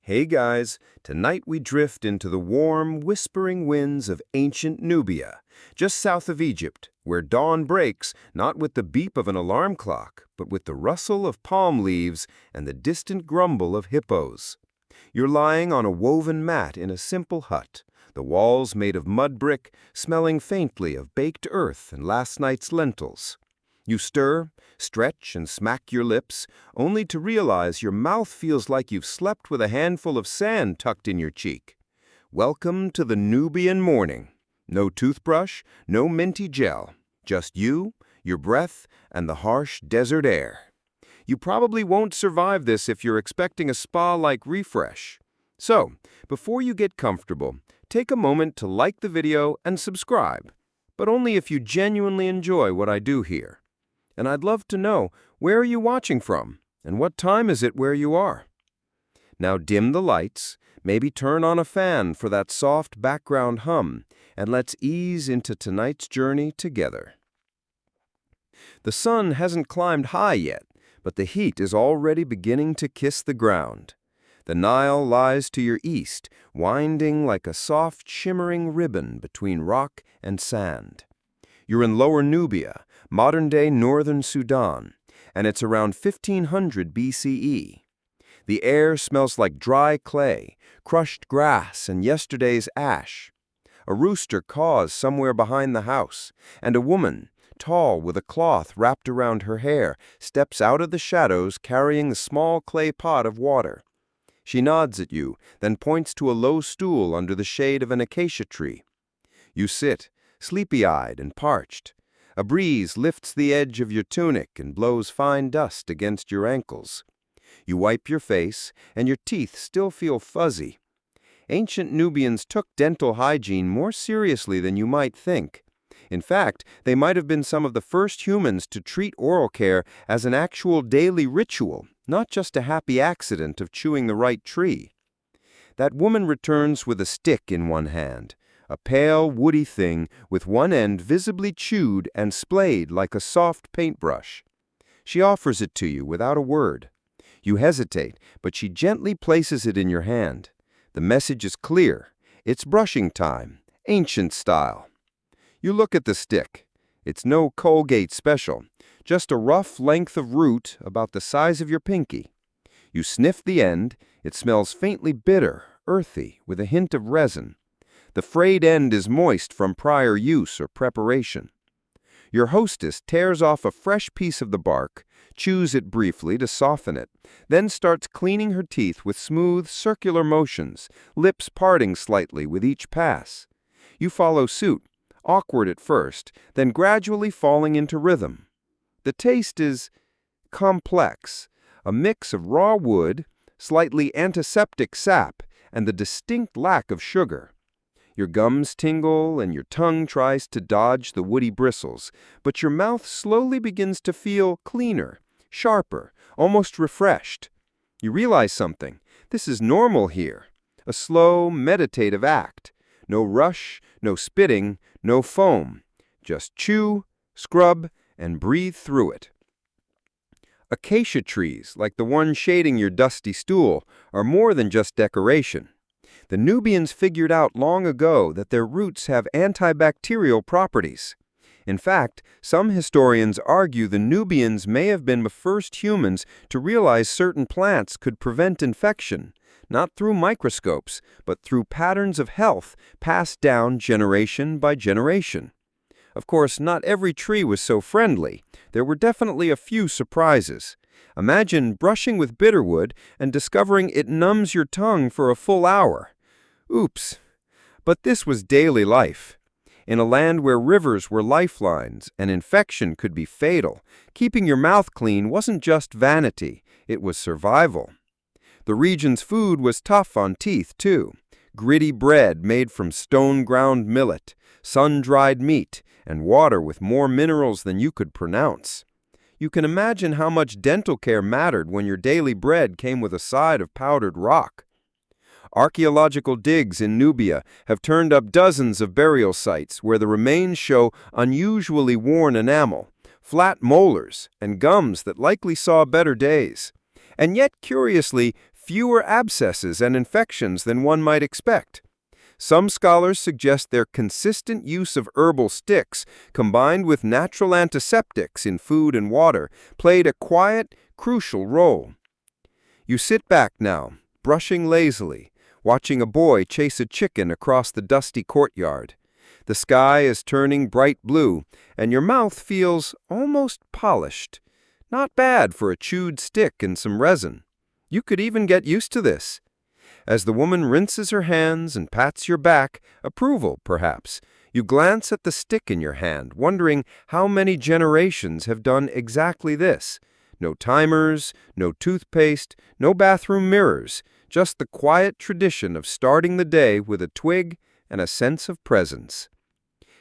Hey guys, tonight we drift into the warm, whispering winds of ancient Nubia, just south of Egypt, where dawn breaks not with the beep of an alarm clock, but with the rustle of palm leaves and the distant grumble of hippos. You're lying on a woven mat in a simple hut, the walls made of mud brick, smelling faintly of baked earth and last night's lentils. You stir, stretch, and smack your lips, only to realize your mouth feels like you've slept with a handful of sand tucked in your cheek. Welcome to the Nubian morning. No toothbrush, no minty gel. Just you, your breath, and the harsh desert air. You probably won't survive this if you're expecting a spa-like refresh. So, before you get comfortable, take a moment to like the video and subscribe, but only if you genuinely enjoy what I do here. And I'd love to know, where are you watching from? And what time is it where you are? Now dim the lights, maybe turn on a fan for that soft background hum, and let's ease into tonight's journey together. The sun hasn't climbed high yet, but the heat is already beginning to kiss the ground. The Nile lies to your east, winding like a soft, shimmering ribbon between rock and sand. You're in Lower Nubia, modern-day northern Sudan, and it's around 1500 BCE. The air smells like dry clay, crushed grass, and yesterday's ash. A rooster caws somewhere behind the house, and a woman, tall with a cloth wrapped around her hair, steps out of the shadows carrying a small clay pot of water. She nods at you, then points to a low stool under the shade of an acacia tree. You sit, sleepy-eyed and parched. A breeze lifts the edge of your tunic and blows fine dust against your ankles. You wipe your face, and your teeth still feel fuzzy. Ancient Nubians took dental hygiene more seriously than you might think. In fact, they might have been some of the first humans to treat oral care as an actual daily ritual, not just a happy accident of chewing the right tree. That woman returns with a stick in one hand, a pale, woody thing with one end visibly chewed and splayed like a soft paintbrush. She offers it to you without a word. You hesitate, but she gently places it in your hand. The message is clear. It's brushing time, ancient style. You look at the stick. It's no Colgate special, just a rough length of root about the size of your pinky. You sniff the end. It smells faintly bitter, earthy, with a hint of resin. The frayed end is moist from prior use or preparation. Your hostess tears off a fresh piece of the bark, chews it briefly to soften it, then starts cleaning her teeth with smooth, circular motions, lips parting slightly with each pass. You follow suit, awkward at first, then gradually falling into rhythm. The taste is complex, a mix of raw wood, slightly antiseptic sap, and the distinct lack of sugar. Your gums tingle and your tongue tries to dodge the woody bristles, but your mouth slowly begins to feel cleaner, sharper, almost refreshed. You realize something. This is normal here. A slow, meditative act. No rush, no spitting, no foam. Just chew, scrub, and breathe through it. Acacia trees, like the one shading your dusty stool, are more than just decoration. The Nubians figured out long ago that their roots have antibacterial properties. In fact, some historians argue the Nubians may have been the first humans to realize certain plants could prevent infection, not through microscopes, but through patterns of health passed down generation by generation. Of course, not every tree was so friendly. There were definitely a few surprises. Imagine brushing with bitterwood and discovering it numbs your tongue for a full hour. Oops. But this was daily life. In a land where rivers were lifelines and infection could be fatal, keeping your mouth clean wasn't just vanity, it was survival. The region's food was tough on teeth, too. Gritty bread made from stone-ground millet, sun-dried meat, and water with more minerals than you could pronounce. You can imagine how much dental care mattered when your daily bread came with a side of powdered rock. Archaeological digs in Nubia have turned up dozens of burial sites where the remains show unusually worn enamel, flat molars, and gums that likely saw better days. And yet, curiously, fewer abscesses and infections than one might expect. Some scholars suggest their consistent use of herbal sticks, combined with natural antiseptics in food and water, played a quiet, crucial role. You sit back now, brushing lazily, watching a boy chase a chicken across the dusty courtyard. The sky is turning bright blue, and your mouth feels almost polished. Not bad for a chewed stick and some resin. You could even get used to this. As the woman rinses her hands and pats your back, approval, perhaps, you glance at the stick in your hand, wondering how many generations have done exactly this. No timers, no toothpaste, no bathroom mirrors, just the quiet tradition of starting the day with a twig and a sense of presence.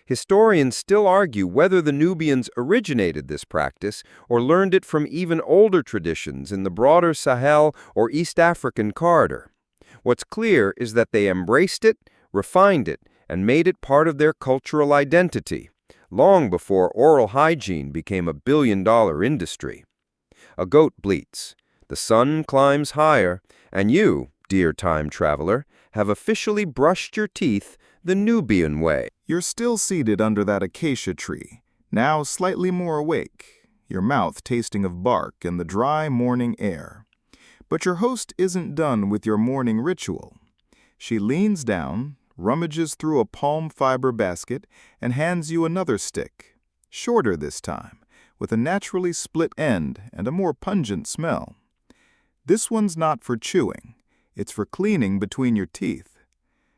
Historians still argue whether the Nubians originated this practice or learned it from even older traditions in the broader Sahel or East African corridor. What's clear is that they embraced it, refined it, and made it part of their cultural identity, long before oral hygiene became a billion-dollar industry. A goat bleats, the sun climbs higher, and you, dear time traveler, have officially brushed your teeth the Nubian way. You're still seated under that acacia tree, now slightly more awake, your mouth tasting of bark and the dry morning air. But your host isn't done with your morning ritual. She leans down, rummages through a palm fiber basket, and hands you another stick, shorter this time, with a naturally split end and a more pungent smell. This one's not for chewing, it's for cleaning between your teeth.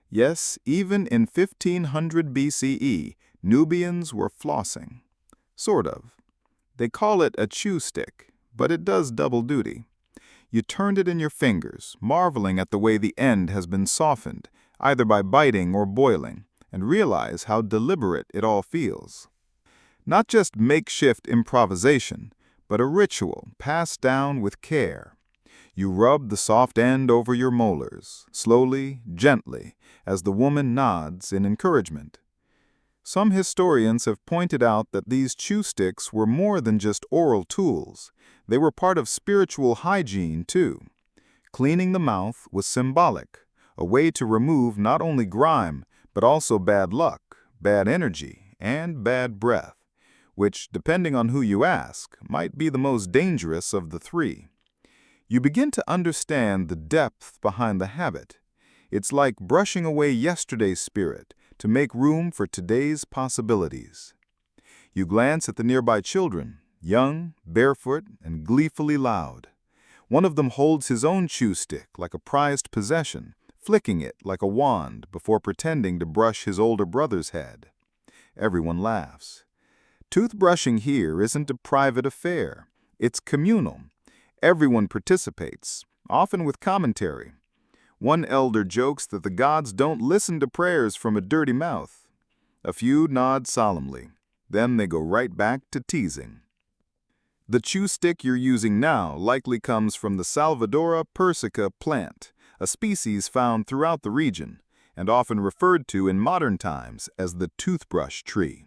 Yes, even in 1500 BCE, Nubians were flossing. Sort of. They call it a chew stick, but it does double duty. You turned it in your fingers, marveling at the way the end has been softened, either by biting or boiling, and realize how deliberate it all feels. Not just makeshift improvisation, but a ritual passed down with care. You rub the soft end over your molars, slowly, gently, as the woman nods in encouragement. Some historians have pointed out that these chew sticks were more than just oral tools. They were part of spiritual hygiene, too. Cleaning the mouth was symbolic, a way to remove not only grime, but also bad luck, bad energy, and bad breath, which, depending on who you ask, might be the most dangerous of the three. You begin to understand the depth behind the habit. It's like brushing away yesterday's spirit to make room for today's possibilities. You glance at the nearby children, young, barefoot, and gleefully loud. One of them holds his own chew stick like a prized possession, flicking it like a wand before pretending to brush his older brother's head. Everyone laughs. Toothbrushing here isn't a private affair. It's communal. Everyone participates, often with commentary. One elder jokes that the gods don't listen to prayers from a dirty mouth. A few nod solemnly. Then they go right back to teasing. The chew stick you're using now likely comes from the Salvadora persica plant, a species found throughout the region, and often referred to in modern times as the toothbrush tree.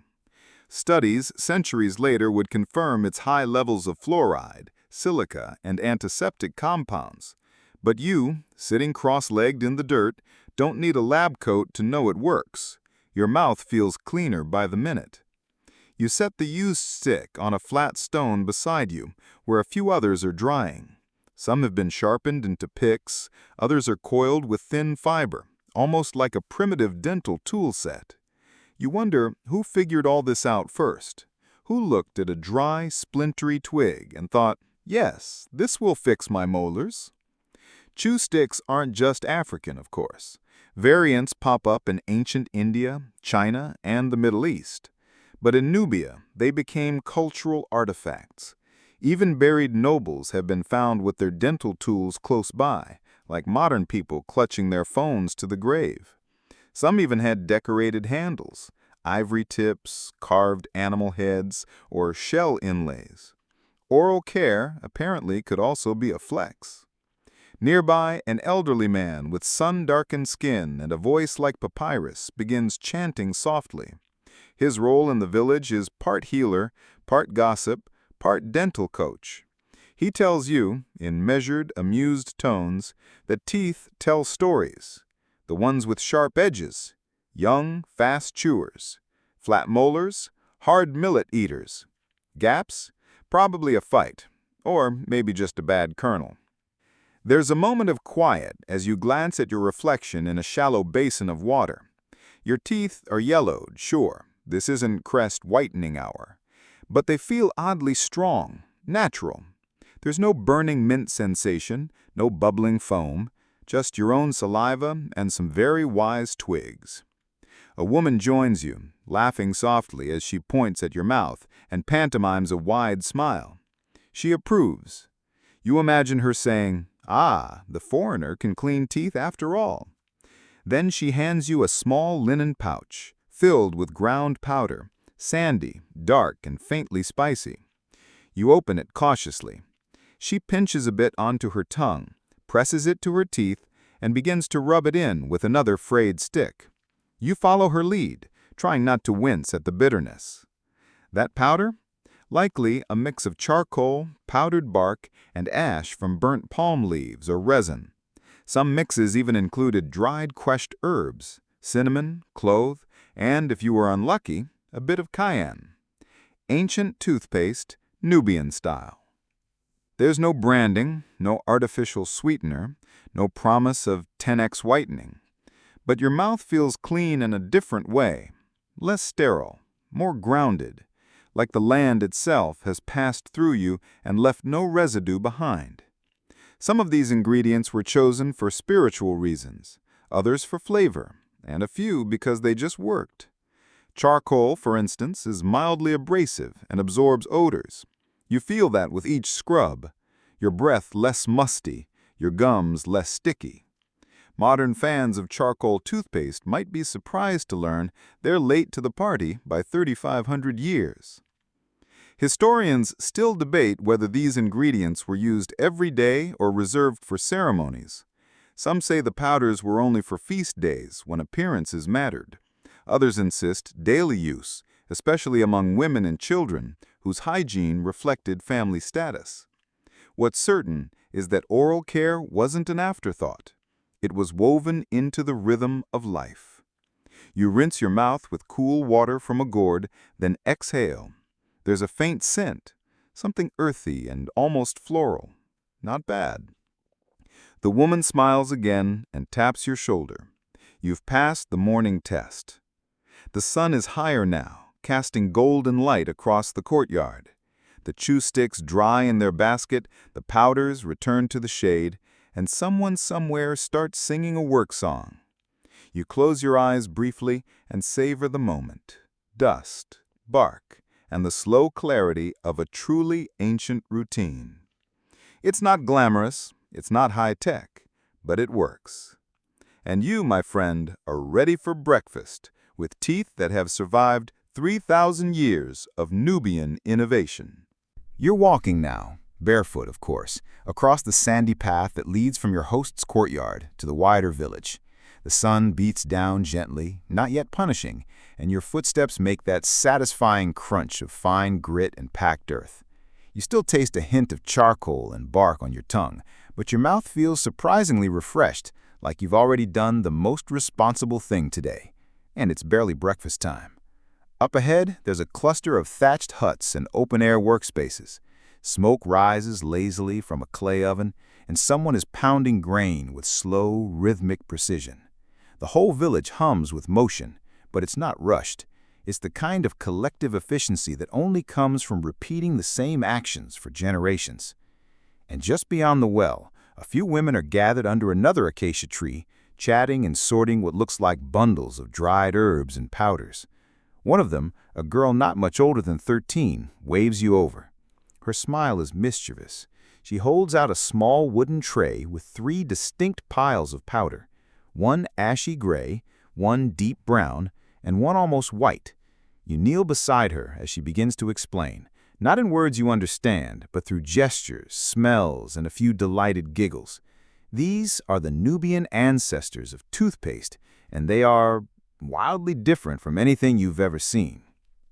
Studies centuries later would confirm its high levels of fluoride, silica, and antiseptic compounds. But you, sitting cross-legged in the dirt, don't need a lab coat to know it works. Your mouth feels cleaner by the minute. You set the used stick on a flat stone beside you, where a few others are drying. Some have been sharpened into picks, others are coiled with thin fiber, almost like a primitive dental tool set. You wonder who figured all this out first. Who looked at a dry, splintery twig and thought, yes, this will fix my molars? Chew sticks aren't just African, of course. Variants pop up in ancient India, China, and the Middle East. But in Nubia, they became cultural artifacts. Even buried nobles have been found with their dental tools close by, like modern people clutching their phones to the grave. Some even had decorated handles, ivory tips, carved animal heads, or shell inlays. Oral care apparently could also be a flex. Nearby, an elderly man with sun-darkened skin and a voice like papyrus begins chanting softly. His role in the village is part healer, part gossip, part dental coach. He tells you, in measured, amused tones, that teeth tell stories. The ones with sharp edges, young, fast chewers. Flat molars, hard millet eaters. Gaps, probably a fight, or maybe just a bad kernel. There's a moment of quiet as you glance at your reflection in a shallow basin of water. Your teeth are yellowed, sure, this isn't crest whitening hour, but they feel oddly strong, natural. There's no burning mint sensation, no bubbling foam, just your own saliva and some very wise twigs. A woman joins you, laughing softly as she points at your mouth and pantomimes a wide smile. She approves. You imagine her saying, "Ah, the foreigner can clean teeth after all." Then she hands you a small linen pouch, filled with ground powder, sandy, dark, and faintly spicy. You open it cautiously. She pinches a bit onto her tongue, presses it to her teeth, and begins to rub it in with another frayed stick. You follow her lead, trying not to wince at the bitterness. That powder? Likely a mix of charcoal, powdered bark, and ash from burnt palm leaves or resin. Some mixes even included dried crushed herbs, cinnamon, clove, and, if you were unlucky, a bit of cayenne. Ancient toothpaste, Nubian style. There's no branding, no artificial sweetener, no promise of 10x whitening. But your mouth feels clean in a different way, less sterile, more grounded, like the land itself has passed through you and left no residue behind. Some of these ingredients were chosen for spiritual reasons, others for flavor, and a few because they just worked. Charcoal, for instance, is mildly abrasive and absorbs odors. You feel that with each scrub, your breath less musty, your gums less sticky. Modern fans of charcoal toothpaste might be surprised to learn they're late to the party by 3,500 years. Historians still debate whether these ingredients were used every day or reserved for ceremonies. Some say the powders were only for feast days when appearances mattered. Others insist daily use, especially among women and children whose hygiene reflected family status. What's certain is that oral care wasn't an afterthought. It was woven into the rhythm of life. You rinse your mouth with cool water from a gourd, then exhale. There's a faint scent, something earthy and almost floral. Not bad. The woman smiles again and taps your shoulder. You've passed the morning test. The sun is higher now, casting golden light across the courtyard. The chew sticks dry in their basket, the powders return to the shade, and someone somewhere starts singing a work song. You close your eyes briefly and savor the moment. Dust, bark, and the slow clarity of a truly ancient routine. It's not glamorous, it's not high-tech, but it works. And you, my friend, are ready for breakfast with teeth that have survived 3,000 years of Nubian innovation. You're walking now, barefoot of course, across the sandy path that leads from your host's courtyard to the wider village. The sun beats down gently, not yet punishing, and your footsteps make that satisfying crunch of fine grit and packed earth. You still taste a hint of charcoal and bark on your tongue, but your mouth feels surprisingly refreshed, like you've already done the most responsible thing today. And it's barely breakfast time. Up ahead, there's a cluster of thatched huts and open-air workspaces. Smoke rises lazily from a clay oven, and someone is pounding grain with slow, rhythmic precision. The whole village hums with motion, but it's not rushed. It's the kind of collective efficiency that only comes from repeating the same actions for generations. And just beyond the well, a few women are gathered under another acacia tree, chatting and sorting what looks like bundles of dried herbs and powders. One of them, a girl not much older than 13, waves you over. Her smile is mischievous. She holds out a small wooden tray with 3 distinct piles of powder, one ashy gray, one deep brown, and one almost white. You kneel beside her as she begins to explain, not in words you understand, but through gestures, smells, and a few delighted giggles. These are the Nubian ancestors of toothpaste, and they are wildly different from anything you've ever seen.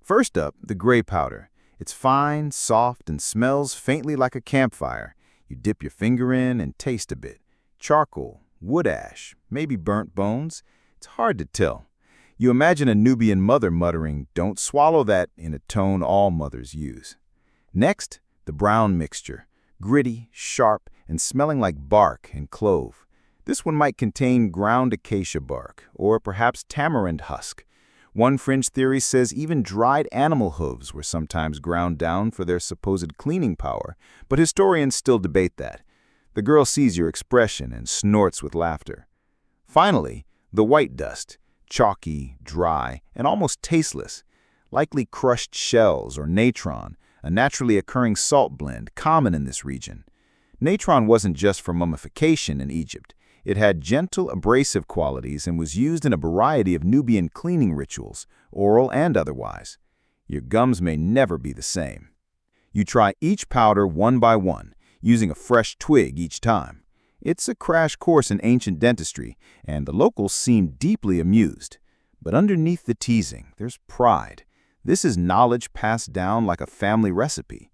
First up, the gray powder. It's fine, soft, and smells faintly like a campfire. You dip your finger in and taste a bit. Charcoal, wood ash, maybe burnt bones. It's hard to tell. You imagine a Nubian mother muttering, "Don't swallow that," in a tone all mothers use. Next, the brown mixture, gritty, sharp, and smelling like bark and clove. This one might contain ground acacia bark, or perhaps tamarind husk. One fringe theory says even dried animal hooves were sometimes ground down for their supposed cleaning power, but historians still debate that. The girl sees your expression and snorts with laughter. Finally, the white dust, chalky, dry, and almost tasteless, likely crushed shells or natron, a naturally occurring salt blend common in this region. Natron wasn't just for mummification in Egypt. It had gentle abrasive qualities and was used in a variety of Nubian cleaning rituals, oral and otherwise. Your gums may never be the same. You try each powder one by one, using a fresh twig each time. It's a crash course in ancient dentistry, and the locals seem deeply amused. But underneath the teasing, there's pride. This is knowledge passed down like a family recipe.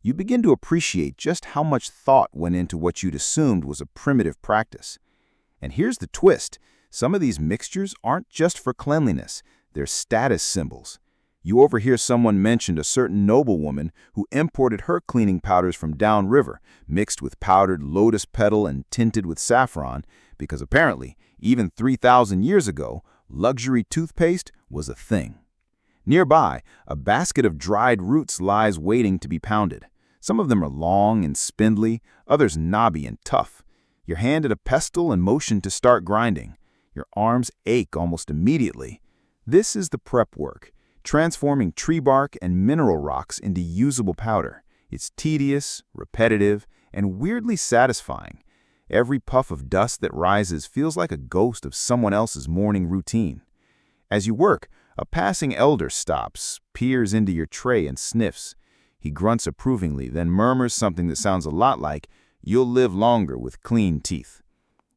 You begin to appreciate just how much thought went into what you'd assumed was a primitive practice. And here's the twist. Some of these mixtures aren't just for cleanliness, they're status symbols. You overhear someone mention a certain noblewoman who imported her cleaning powders from downriver, mixed with powdered lotus petal and tinted with saffron, because apparently, even 3,000 years ago, luxury toothpaste was a thing. Nearby, a basket of dried roots lies waiting to be pounded. Some of them are long and spindly, others knobby and tough. You're handed a pestle and motion to start grinding. Your arms ache almost immediately. This is the prep work, transforming tree bark and mineral rocks into usable powder. It's tedious, repetitive, and weirdly satisfying. Every puff of dust that rises feels like a ghost of someone else's morning routine. As you work, a passing elder stops, peers into your tray and sniffs. He grunts approvingly, then murmurs something that sounds a lot like, "You'll live longer with clean teeth."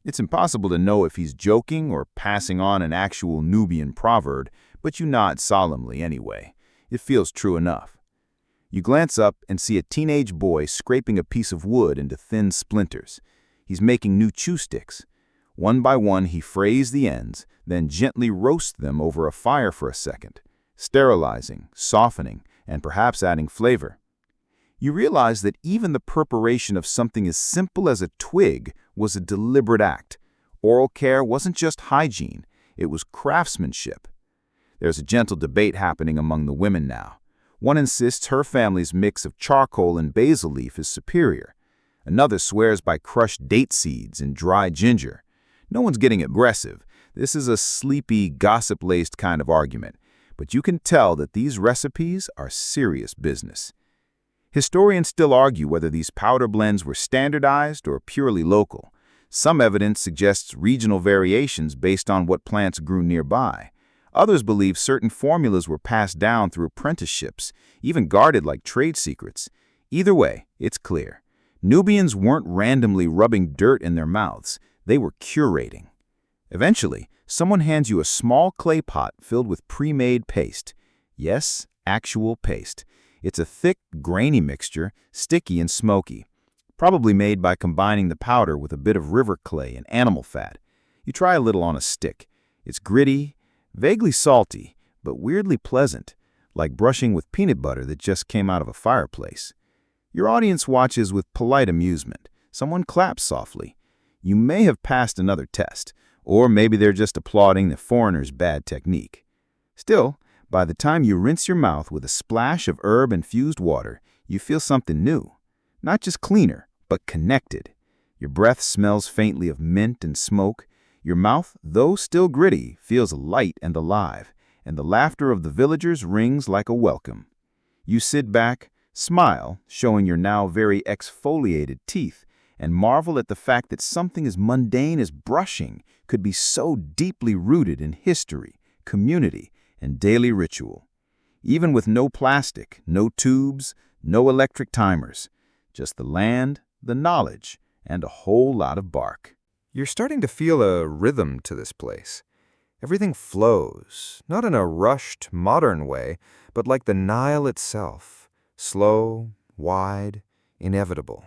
It's impossible to know if he's joking or passing on an actual Nubian proverb, but you nod solemnly anyway. It feels true enough. You glance up and see a teenage boy scraping a piece of wood into thin splinters. He's making new chew sticks. One by one, he frays the ends, then gently roasts them over a fire for a second, sterilizing, softening, and perhaps adding flavor. You realize that even the preparation of something as simple as a twig was a deliberate act. Oral care wasn't just hygiene, it was craftsmanship. There's a gentle debate happening among the women now. One insists her family's mix of charcoal and basil leaf is superior. Another swears by crushed date seeds and dry ginger. No one's getting aggressive. This is a sleepy, gossip-laced kind of argument. But you can tell that these recipes are serious business. Historians still argue whether these powder blends were standardized or purely local. Some evidence suggests regional variations based on what plants grew nearby. Others believe certain formulas were passed down through apprenticeships, even guarded like trade secrets. Either way, it's clear. Nubians weren't randomly rubbing dirt in their mouths. They were curating. Eventually, someone hands you a small clay pot filled with pre-made paste. Yes, actual paste. It's a thick, grainy mixture, sticky and smoky, probably made by combining the powder with a bit of river clay and animal fat. You try a little on a stick. It's gritty, vaguely salty, but weirdly pleasant, like brushing with peanut butter that just came out of a fireplace. Your audience watches with polite amusement. Someone claps softly. You may have passed another test, or maybe they're just applauding the foreigner's bad technique. Still, by the time you rinse your mouth with a splash of herb-infused water, you feel something new. Not just cleaner, but connected. Your breath smells faintly of mint and smoke. Your mouth, though still gritty, feels light and alive, and the laughter of the villagers rings like a welcome. You sit back, smile, showing your now very exfoliated teeth, and marvel at the fact that something as mundane as brushing could be so deeply rooted in history, community, and daily ritual. Even with no plastic, no tubes, no electric timers, just the land, the knowledge, and a whole lot of bark. You're starting to feel a rhythm to this place. Everything flows, not in a rushed, modern way, but like the Nile itself, slow, wide, inevitable.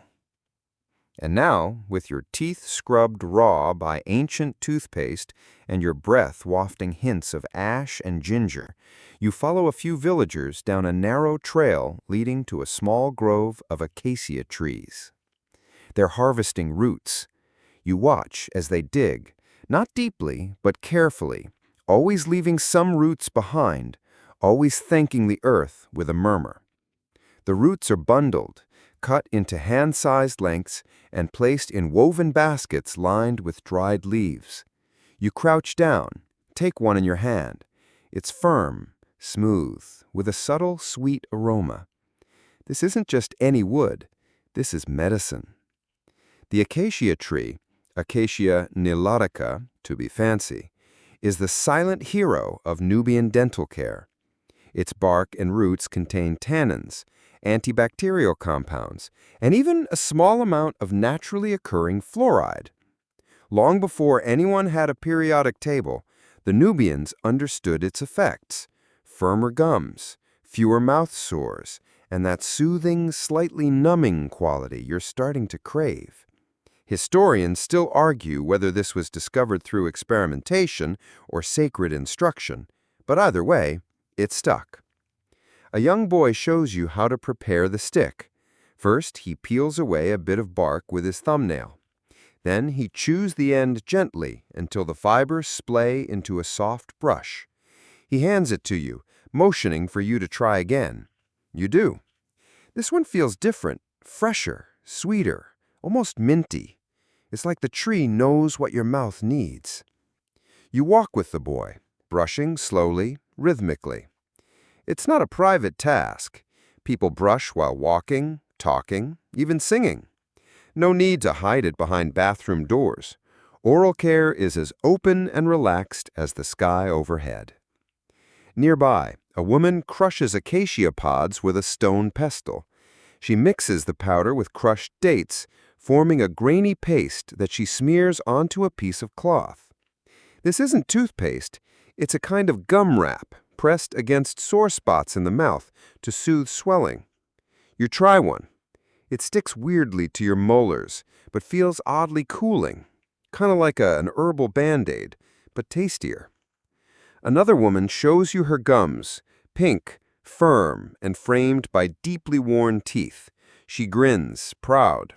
And now, with your teeth scrubbed raw by ancient toothpaste and your breath wafting hints of ash and ginger, you follow a few villagers down a narrow trail leading to a small grove of acacia trees. They're harvesting roots. You watch as they dig, not deeply, but carefully, always leaving some roots behind, always thanking the earth with a murmur. The roots are bundled, cut into hand-sized lengths, and placed in woven baskets lined with dried leaves. You crouch down, take one in your hand. It's firm, smooth, with a subtle, sweet aroma. This isn't just any wood. This is medicine. The acacia tree, Acacia nilotica, to be fancy, is the silent hero of Nubian dental care. Its bark and roots contain tannins, antibacterial compounds, and even a small amount of naturally occurring fluoride. Long before anyone had a periodic table, the Nubians understood its effects: firmer gums, fewer mouth sores, and that soothing, slightly numbing quality you're starting to crave. Historians still argue whether this was discovered through experimentation or sacred instruction, but either way, it stuck. A young boy shows you how to prepare the stick. First, he peels away a bit of bark with his thumbnail. Then he chews the end gently until the fibers splay into a soft brush. He hands it to you, motioning for you to try again. You do. This one feels different, fresher, sweeter, almost minty. It's like the tree knows what your mouth needs. You walk with the boy, brushing slowly, rhythmically. It's not a private task. People brush while walking, talking, even singing. No need to hide it behind bathroom doors. Oral care is as open and relaxed as the sky overhead. Nearby, a woman crushes acacia pods with a stone pestle. She mixes the powder with crushed dates, forming a grainy paste that she smears onto a piece of cloth. This isn't toothpaste. It's a kind of gum wrap, pressed against sore spots in the mouth to soothe swelling. You try one. It sticks weirdly to your molars, but feels oddly cooling, kind of like an herbal Band-Aid, but tastier. Another woman shows you her gums, pink, firm, and framed by deeply worn teeth. She grins, proud.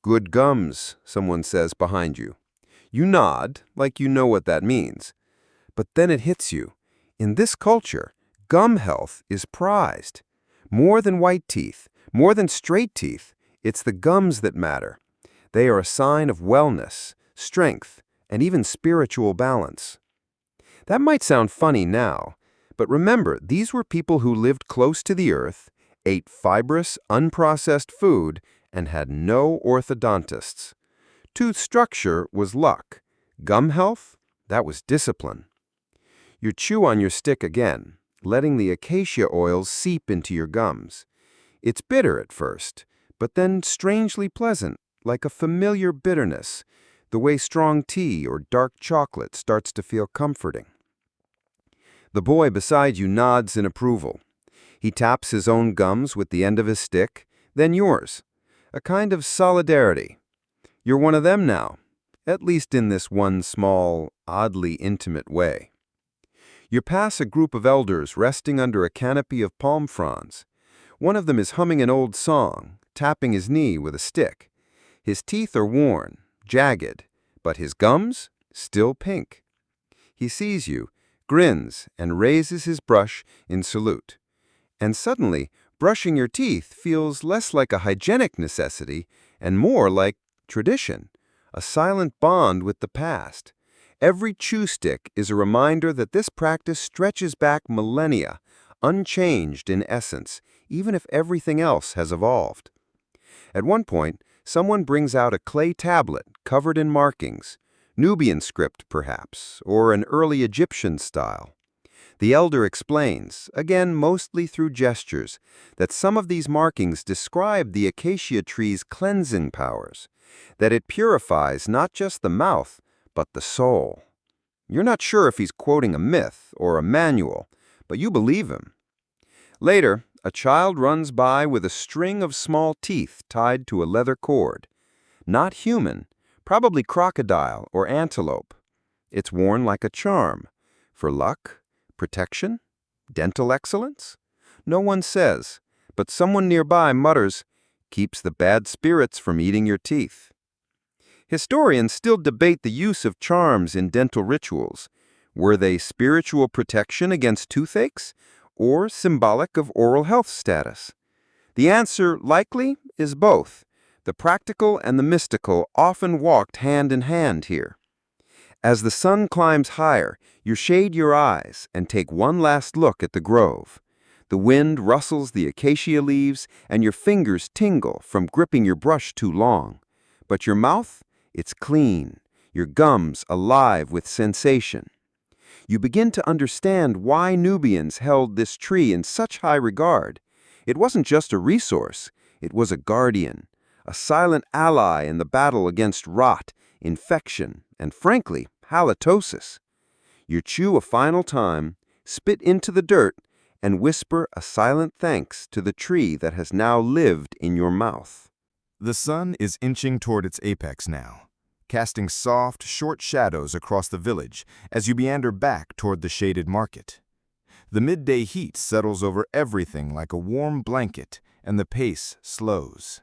"Good gums," someone says behind you. You nod, like you know what that means. But then it hits you. In this culture, gum health is prized. More than white teeth, more than straight teeth, it's the gums that matter. They are a sign of wellness, strength, and even spiritual balance. That might sound funny now, but remember, these were people who lived close to the earth, ate fibrous, unprocessed food, and had no orthodontists. Tooth structure was luck. Gum health? That was discipline. You chew on your stick again, letting the acacia oils seep into your gums. It's bitter at first, but then strangely pleasant, like a familiar bitterness, the way strong tea or dark chocolate starts to feel comforting. The boy beside you nods in approval. He taps his own gums with the end of his stick, then yours. A kind of solidarity. You're one of them now, at least in this one small, oddly intimate way. You pass a group of elders resting under a canopy of palm fronds. One of them is humming an old song, tapping his knee with a stick. His teeth are worn, jagged, but his gums still pink. He sees you, grins, and raises his brush in salute. And suddenly, brushing your teeth feels less like a hygienic necessity and more like tradition, a silent bond with the past. Every chew stick is a reminder that this practice stretches back millennia, unchanged in essence, even if everything else has evolved. At one point, someone brings out a clay tablet covered in markings, Nubian script perhaps, or an early Egyptian style. The elder explains, again mostly through gestures, that some of these markings describe the acacia tree's cleansing powers, that it purifies not just the mouth, but the soul. You're not sure if he's quoting a myth or a manual, but you believe him. Later, A child runs by with a string of small teeth tied to a leather cord. Not human, probably crocodile or antelope. It's worn like a charm. For luck, protection, dental excellence? No one says, but someone nearby mutters, keeps the bad spirits from eating your teeth. Historians still debate the use of charms in dental rituals. Were they spiritual protection against toothaches or symbolic of oral health status? The answer, likely, is both. The practical and the mystical often walked hand in hand here. As the sun climbs higher, you shade your eyes and take one last look at the grove. The wind rustles the acacia leaves, and your fingers tingle from gripping your brush too long. But your mouth? It's clean, your gums alive with sensation. You begin to understand why Nubians held this tree in such high regard. It wasn't just a resource, it was a guardian, a silent ally in the battle against rot, infection, and frankly, halitosis. You chew a final time, spit into the dirt, and whisper a silent thanks to the tree that has now lived in your mouth. The sun is inching toward its apex now, casting soft, short shadows across the village as you meander back toward the shaded market. The midday heat settles over everything like a warm blanket, and the pace slows.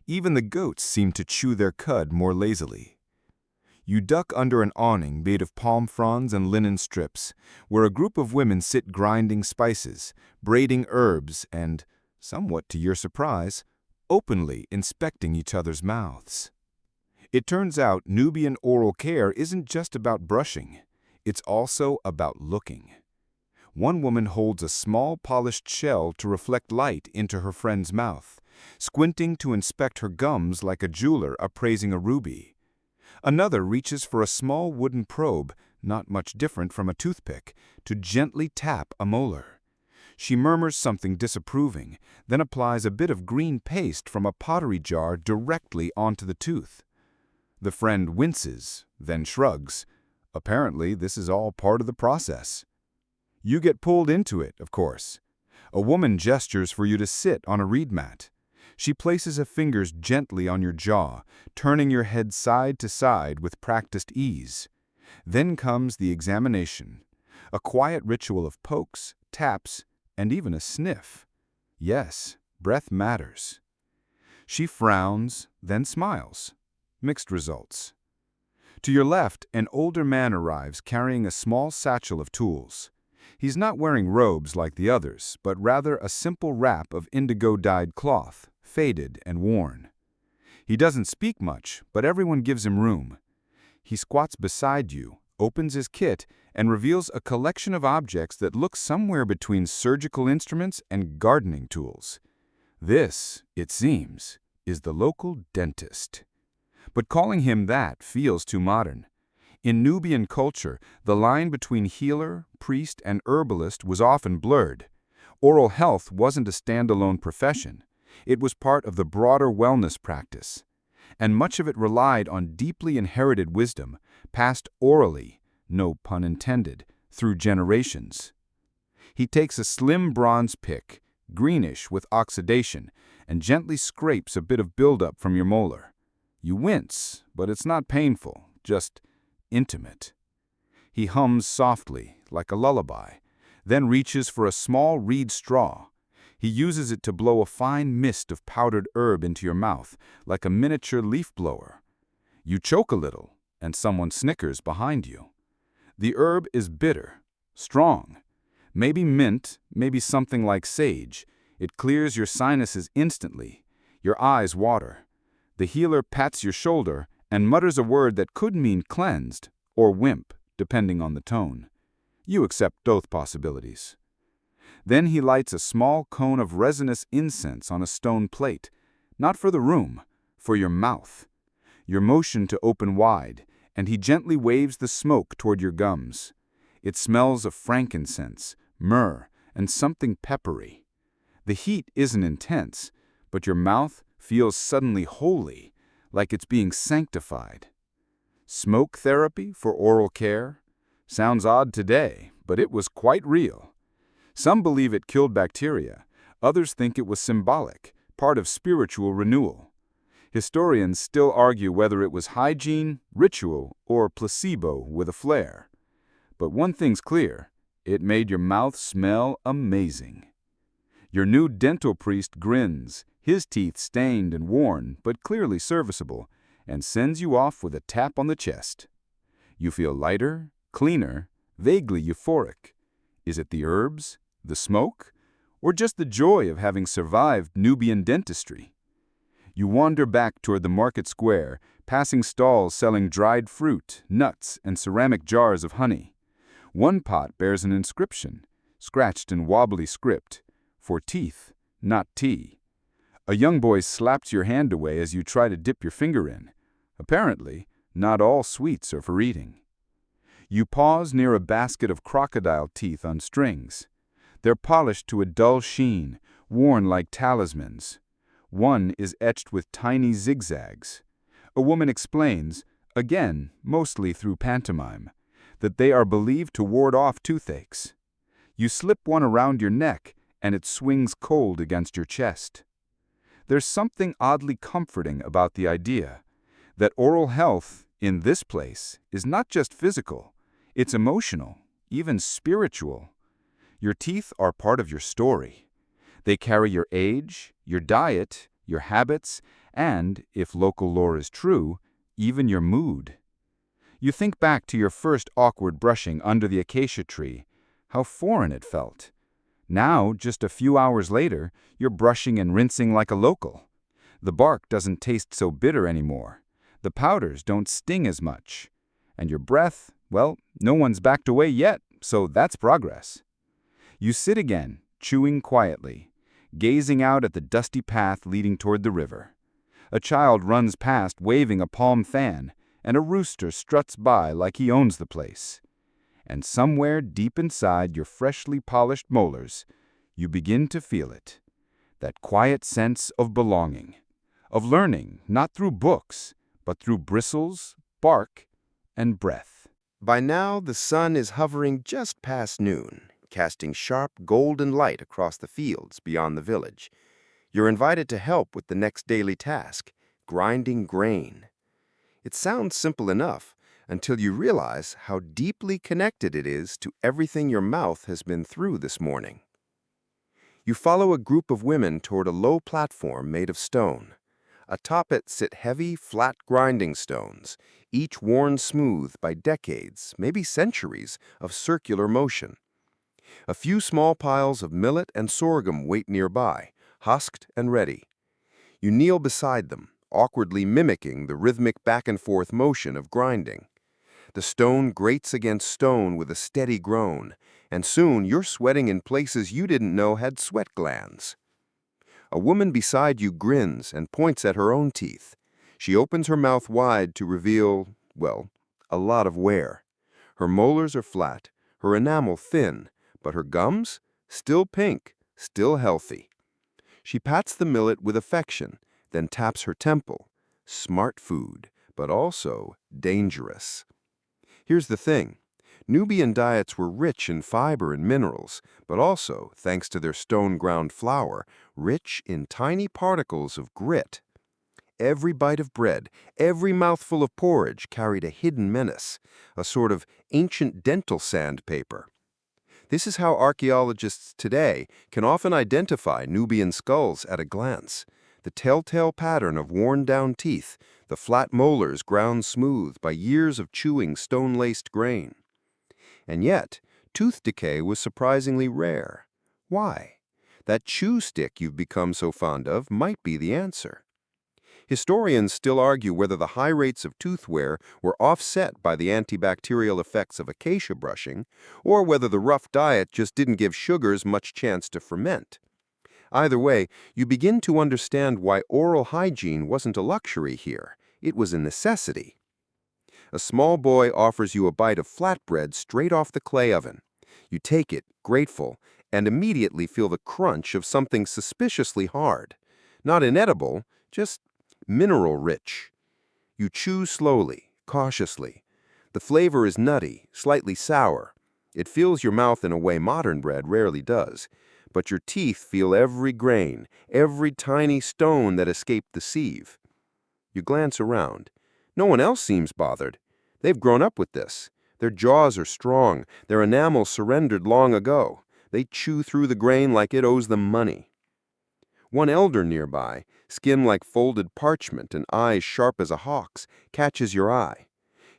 Even the goats seem to chew their cud more lazily. You duck under an awning made of palm fronds and linen strips, where a group of women sit grinding spices, braiding herbs, and, somewhat to your surprise, openly inspecting each other's mouths. It turns out Nubian oral care isn't just about brushing, it's also about looking. One woman holds a small polished shell to reflect light into her friend's mouth, squinting to inspect her gums like a jeweler appraising a ruby. Another reaches for a small wooden probe, not much different from a toothpick, to gently tap a molar. She murmurs something disapproving, then applies a bit of green paste from a pottery jar directly onto the tooth. The friend winces, then shrugs. Apparently, this is all part of the process. You get pulled into it, of course. A woman gestures for you to sit on a reed mat. She places her fingers gently on your jaw, turning your head side to side with practiced ease. Then comes the examination, a quiet ritual of pokes, taps, and even a sniff. Yes, breath matters. She frowns, then smiles. Mixed results. To your left, an older man arrives carrying a small satchel of tools. He's not wearing robes like the others, but rather a simple wrap of indigo-dyed cloth, faded and worn. He doesn't speak much, but everyone gives him room. He squats beside you, opens his kit, and reveals a collection of objects that look somewhere between surgical instruments and gardening tools. This, it seems, is the local dentist. But calling him that feels too modern. In Nubian culture, the line between healer, priest, and herbalist was often blurred. Oral health wasn't a standalone profession. It was part of the broader wellness practice. And much of it relied on deeply inherited wisdom, passed orally, no pun intended, through generations. He takes a slim bronze pick, greenish with oxidation, and gently scrapes a bit of buildup from your molar. You wince, but it's not painful, just intimate. He hums softly, like a lullaby, then reaches for a small reed straw. He uses it to blow a fine mist of powdered herb into your mouth, like a miniature leaf blower. You choke a little, and someone snickers behind you. The herb is bitter, strong. Maybe mint, maybe something like sage. It clears your sinuses instantly. Your eyes water. The healer pats your shoulder and mutters a word that could mean cleansed or wimp, depending on the tone. You accept both possibilities. Then he lights a small cone of resinous incense on a stone plate, not for the room, for your mouth. Your motion to open wide, and he gently waves the smoke toward your gums. It smells of frankincense, myrrh, and something peppery. The heat isn't intense, but your mouth feels suddenly holy, like it's being sanctified. Smoke therapy for oral care? Sounds odd today, but it was quite real. Some believe it killed bacteria. Others think it was symbolic, part of spiritual renewal. Historians still argue whether it was hygiene, ritual, or placebo with a flair. But one thing's clear, it made your mouth smell amazing. Your new dental priest grins, his teeth stained and worn, but clearly serviceable, and sends you off with a tap on the chest. You feel lighter, cleaner, vaguely euphoric. Is it the herbs, the smoke, or just the joy of having survived Nubian dentistry? You wander back toward the market square, passing stalls selling dried fruit, nuts, and ceramic jars of honey. One pot bears an inscription, scratched in wobbly script, for teeth, not tea. A young boy slaps your hand away as you try to dip your finger in. Apparently, not all sweets are for eating. You pause near a basket of crocodile teeth on strings. They're polished to a dull sheen, worn like talismans. One is etched with tiny zigzags. A woman explains, again, mostly through pantomime, that they are believed to ward off toothaches. You slip one around your neck, and it swings cold against your chest. There's something oddly comforting about the idea that oral health, in this place, is not just physical, it's emotional, even spiritual. Your teeth are part of your story. They carry your age, your diet, your habits, and, if local lore is true, even your mood. You think back to your first awkward brushing under the acacia tree, how foreign it felt. Now, just a few hours later, you're brushing and rinsing like a local. The bark doesn't taste so bitter anymore. The powders don't sting as much. And your breath, well, no one's backed away yet, so that's progress. You sit again, chewing quietly, gazing out at the dusty path leading toward the river. A child runs past waving a palm fan, and a rooster struts by like he owns the place. And somewhere deep inside your freshly polished molars, you begin to feel it. That quiet sense of belonging, of learning not through books, but through bristles, bark, and breath. By now, the sun is hovering just past noon, casting sharp golden light across the fields beyond the village. You're invited to help with the next daily task, grinding grain. It sounds simple enough until you realize how deeply connected it is to everything your mouth has been through this morning. You follow a group of women toward a low platform made of stone. Atop it sit heavy, flat grinding stones, each worn smooth by decades, maybe centuries, of circular motion. A few small piles of millet and sorghum wait nearby, husked and ready. You kneel beside them, awkwardly mimicking the rhythmic back-and-forth motion of grinding. The stone grates against stone with a steady groan, and soon you're sweating in places you didn't know had sweat glands. A woman beside you grins and points at her own teeth. She opens her mouth wide to reveal, well, a lot of wear. Her molars are flat, her enamel thin, but her gums? Still pink, still healthy. She pats the millet with affection, then taps her temple. Smart food, but also dangerous. Here's the thing. Nubian diets were rich in fiber and minerals, but also, thanks to their stone-ground flour, rich in tiny particles of grit. Every bite of bread, every mouthful of porridge carried a hidden menace, a sort of ancient dental sandpaper. This is how archaeologists today can often identify Nubian skulls at a glance. The telltale pattern of worn-down teeth, the flat molars ground smooth by years of chewing stone-laced grain. And yet, tooth decay was surprisingly rare. Why? That chew stick you've become so fond of might be the answer. Historians still argue whether the high rates of tooth wear were offset by the antibacterial effects of acacia brushing, or whether the rough diet just didn't give sugars much chance to ferment. Either way, you begin to understand why oral hygiene wasn't a luxury here. It was a necessity. A small boy offers you a bite of flatbread straight off the clay oven. You take it, grateful, and immediately feel the crunch of something suspiciously hard. Not inedible, just mineral-rich. You chew slowly, cautiously. The flavor is nutty, slightly sour. It fills your mouth in a way modern bread rarely does. but your teeth feel every grain, every tiny stone that escaped the sieve. You glance around. No one else seems bothered. They've grown up with this. Their jaws are strong, their enamel surrendered long ago. They chew through the grain like it owes them money. One elder nearby, skin like folded parchment and eyes sharp as a hawk's, catches your eye.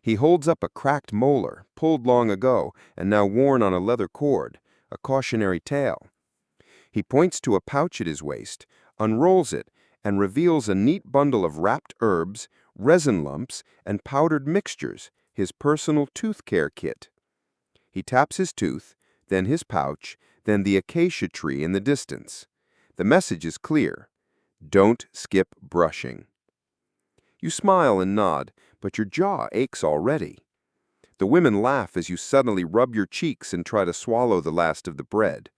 He holds up a cracked molar, pulled long ago and now worn on a leather cord, a cautionary tale. He points to a pouch at his waist, unrolls it, and reveals a neat bundle of wrapped herbs, resin lumps, and powdered mixtures, his personal tooth care kit. He taps his tooth, then his pouch, then the acacia tree in the distance. The message is clear. Don't skip brushing. You smile and nod, but your jaw aches already. The women laugh as you suddenly rub your cheeks and try to swallow the last of the bread.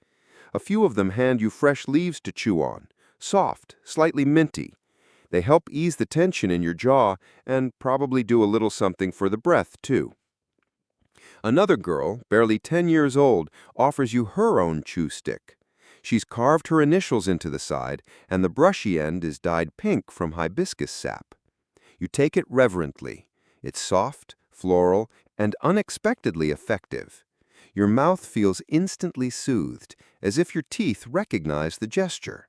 A few of them hand you fresh leaves to chew on, soft, slightly minty. They help ease the tension in your jaw and probably do a little something for the breath, too. Another girl, barely 10 years old, offers you her own chew stick. She's carved her initials into the side, and the brushy end is dyed pink from hibiscus sap. You take it reverently. It's soft, floral, and unexpectedly effective. Your mouth feels instantly soothed, as if your teeth recognize the gesture.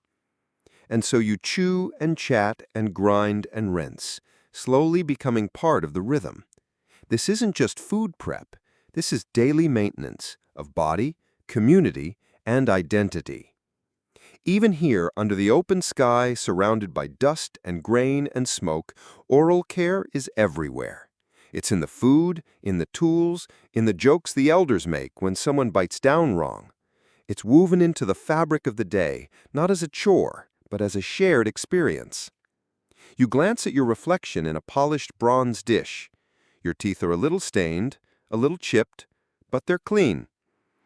And so you chew and chat and grind and rinse, slowly becoming part of the rhythm. This isn't just food prep. This is daily maintenance of body, community, and identity. Even here, under the open sky, surrounded by dust and grain and smoke, oral care is everywhere. It's in the food, in the tools, in the jokes the elders make when someone bites down wrong. It's woven into the fabric of the day, not as a chore, but as a shared experience. You glance at your reflection in a polished bronze dish. Your teeth are a little stained, a little chipped, but they're clean.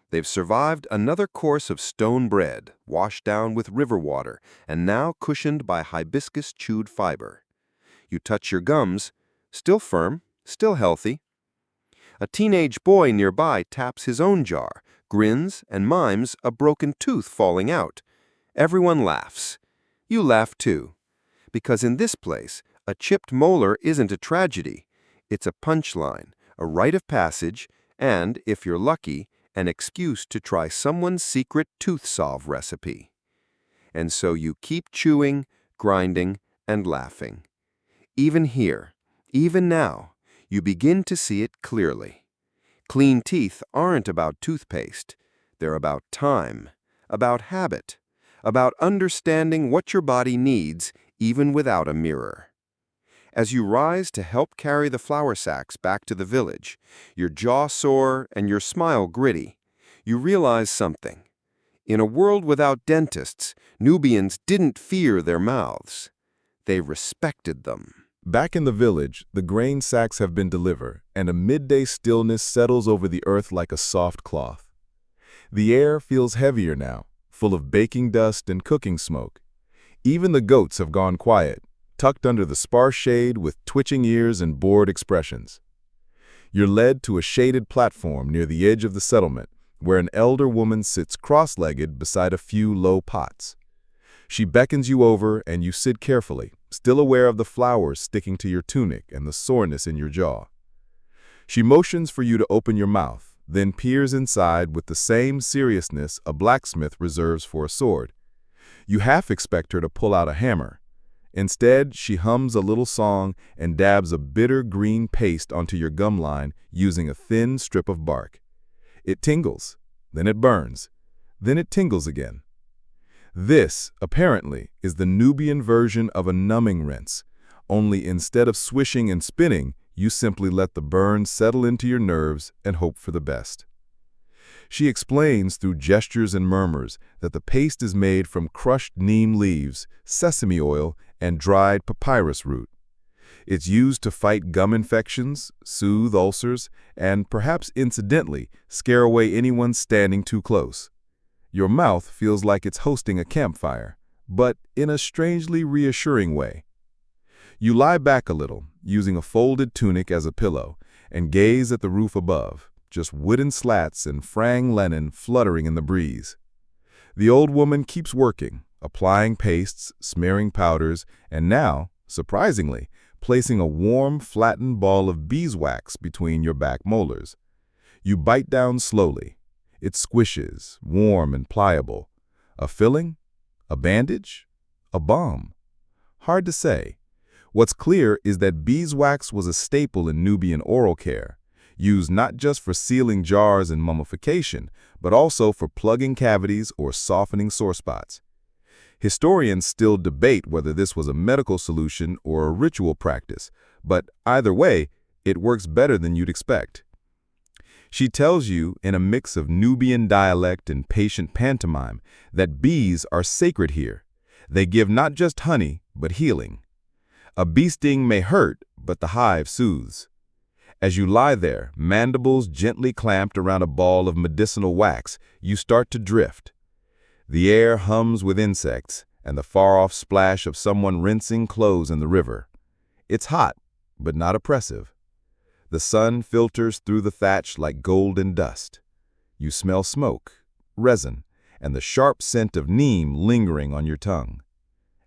They've survived another course of stone bread, washed down with river water, and now cushioned by hibiscus-chewed fiber. You touch your gums, still firm, still healthy. A teenage boy nearby taps his own jar, grins, and mimes a broken tooth falling out. Everyone laughs. You laugh too. Because in this place, a chipped molar isn't a tragedy. It's a punchline, a rite of passage, and, if you're lucky, an excuse to try someone's secret tooth solve recipe. And so you keep chewing, grinding, and laughing. Even here, even now, you begin to see it clearly. Clean teeth aren't about toothpaste. They're about time, about habit, about understanding what your body needs even without a mirror. As you rise to help carry the flour sacks back to the village, your jaw sore and your smile gritty, you realize something. In a world without dentists, Nubians didn't fear their mouths. They respected them. Back in the village, the grain sacks have been delivered, and a midday stillness settles over the earth like a soft cloth. The air feels heavier now, full of baking dust and cooking smoke. Even the goats have gone quiet, tucked under the sparse shade with twitching ears and bored expressions. You're led to a shaded platform near the edge of the settlement, where an elder woman sits cross-legged beside a few low pots. She beckons you over and you sit carefully, still aware of the flowers sticking to your tunic and the soreness in your jaw. She motions for you to open your mouth, then peers inside with the same seriousness a blacksmith reserves for a sword. You half expect her to pull out a hammer. Instead, she hums a little song and dabs a bitter green paste onto your gum line using a thin strip of bark. It tingles, then it burns, then it tingles again. This, apparently, is the Nubian version of a numbing rinse, only instead of swishing and spinning, you simply let the burn settle into your nerves and hope for the best. She explains through gestures and murmurs that the paste is made from crushed neem leaves, sesame oil, and dried papyrus root. It's used to fight gum infections, soothe ulcers, and perhaps incidentally, scare away anyone standing too close. Your mouth feels like it's hosting a campfire, but in a strangely reassuring way. You lie back a little, using a folded tunic as a pillow, and gaze at the roof above, just wooden slats and frang linen fluttering in the breeze. The old woman keeps working, applying pastes, smearing powders, and now, surprisingly, placing a warm, flattened ball of beeswax between your back molars. You bite down slowly. It squishes, warm and pliable. A filling? A bandage? A balm? Hard to say. What's clear is that beeswax was a staple in Nubian oral care, used not just for sealing jars and mummification, but also for plugging cavities or softening sore spots. Historians still debate whether this was a medical solution or a ritual practice, but either way, it works better than you'd expect. She tells you, in a mix of Nubian dialect and patient pantomime, that bees are sacred here. They give not just honey, but healing. A bee sting may hurt, but the hive soothes. As you lie there, mandibles gently clamped around a ball of medicinal wax, you start to drift. The air hums with insects and the far-off splash of someone rinsing clothes in the river. It's hot, but not oppressive. The sun filters through the thatch like golden dust. You smell smoke, resin, and the sharp scent of neem lingering on your tongue.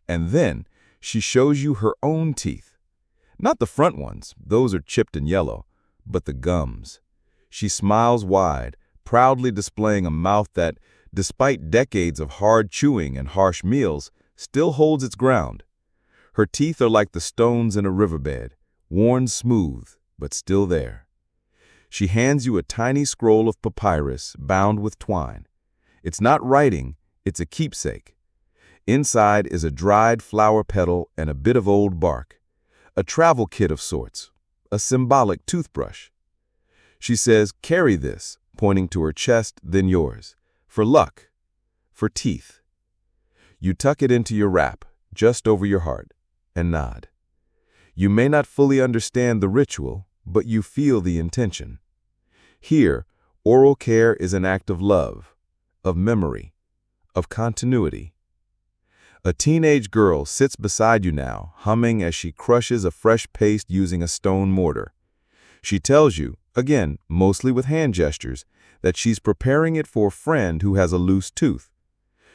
And then she shows you her own teeth. Not the front ones, those are chipped and yellow, but the gums. She smiles wide, proudly displaying a mouth that, despite decades of hard chewing and harsh meals, still holds its ground. Her teeth are like the stones in a riverbed, worn smooth, but still there. She hands you a tiny scroll of papyrus bound with twine. It's not writing, it's a keepsake. Inside is a dried flower petal and a bit of old bark. A travel kit of sorts, a symbolic toothbrush. She says, "Carry this," pointing to her chest, then yours. For luck, for teeth. You tuck it into your wrap, just over your heart, and nod. You may not fully understand the ritual, but you feel the intention. Here, oral care is an act of love, of memory, of continuity. A teenage girl sits beside you now, humming as she crushes a fresh paste using a stone mortar. She tells you, again, mostly with hand gestures, that she's preparing it for a friend who has a loose tooth.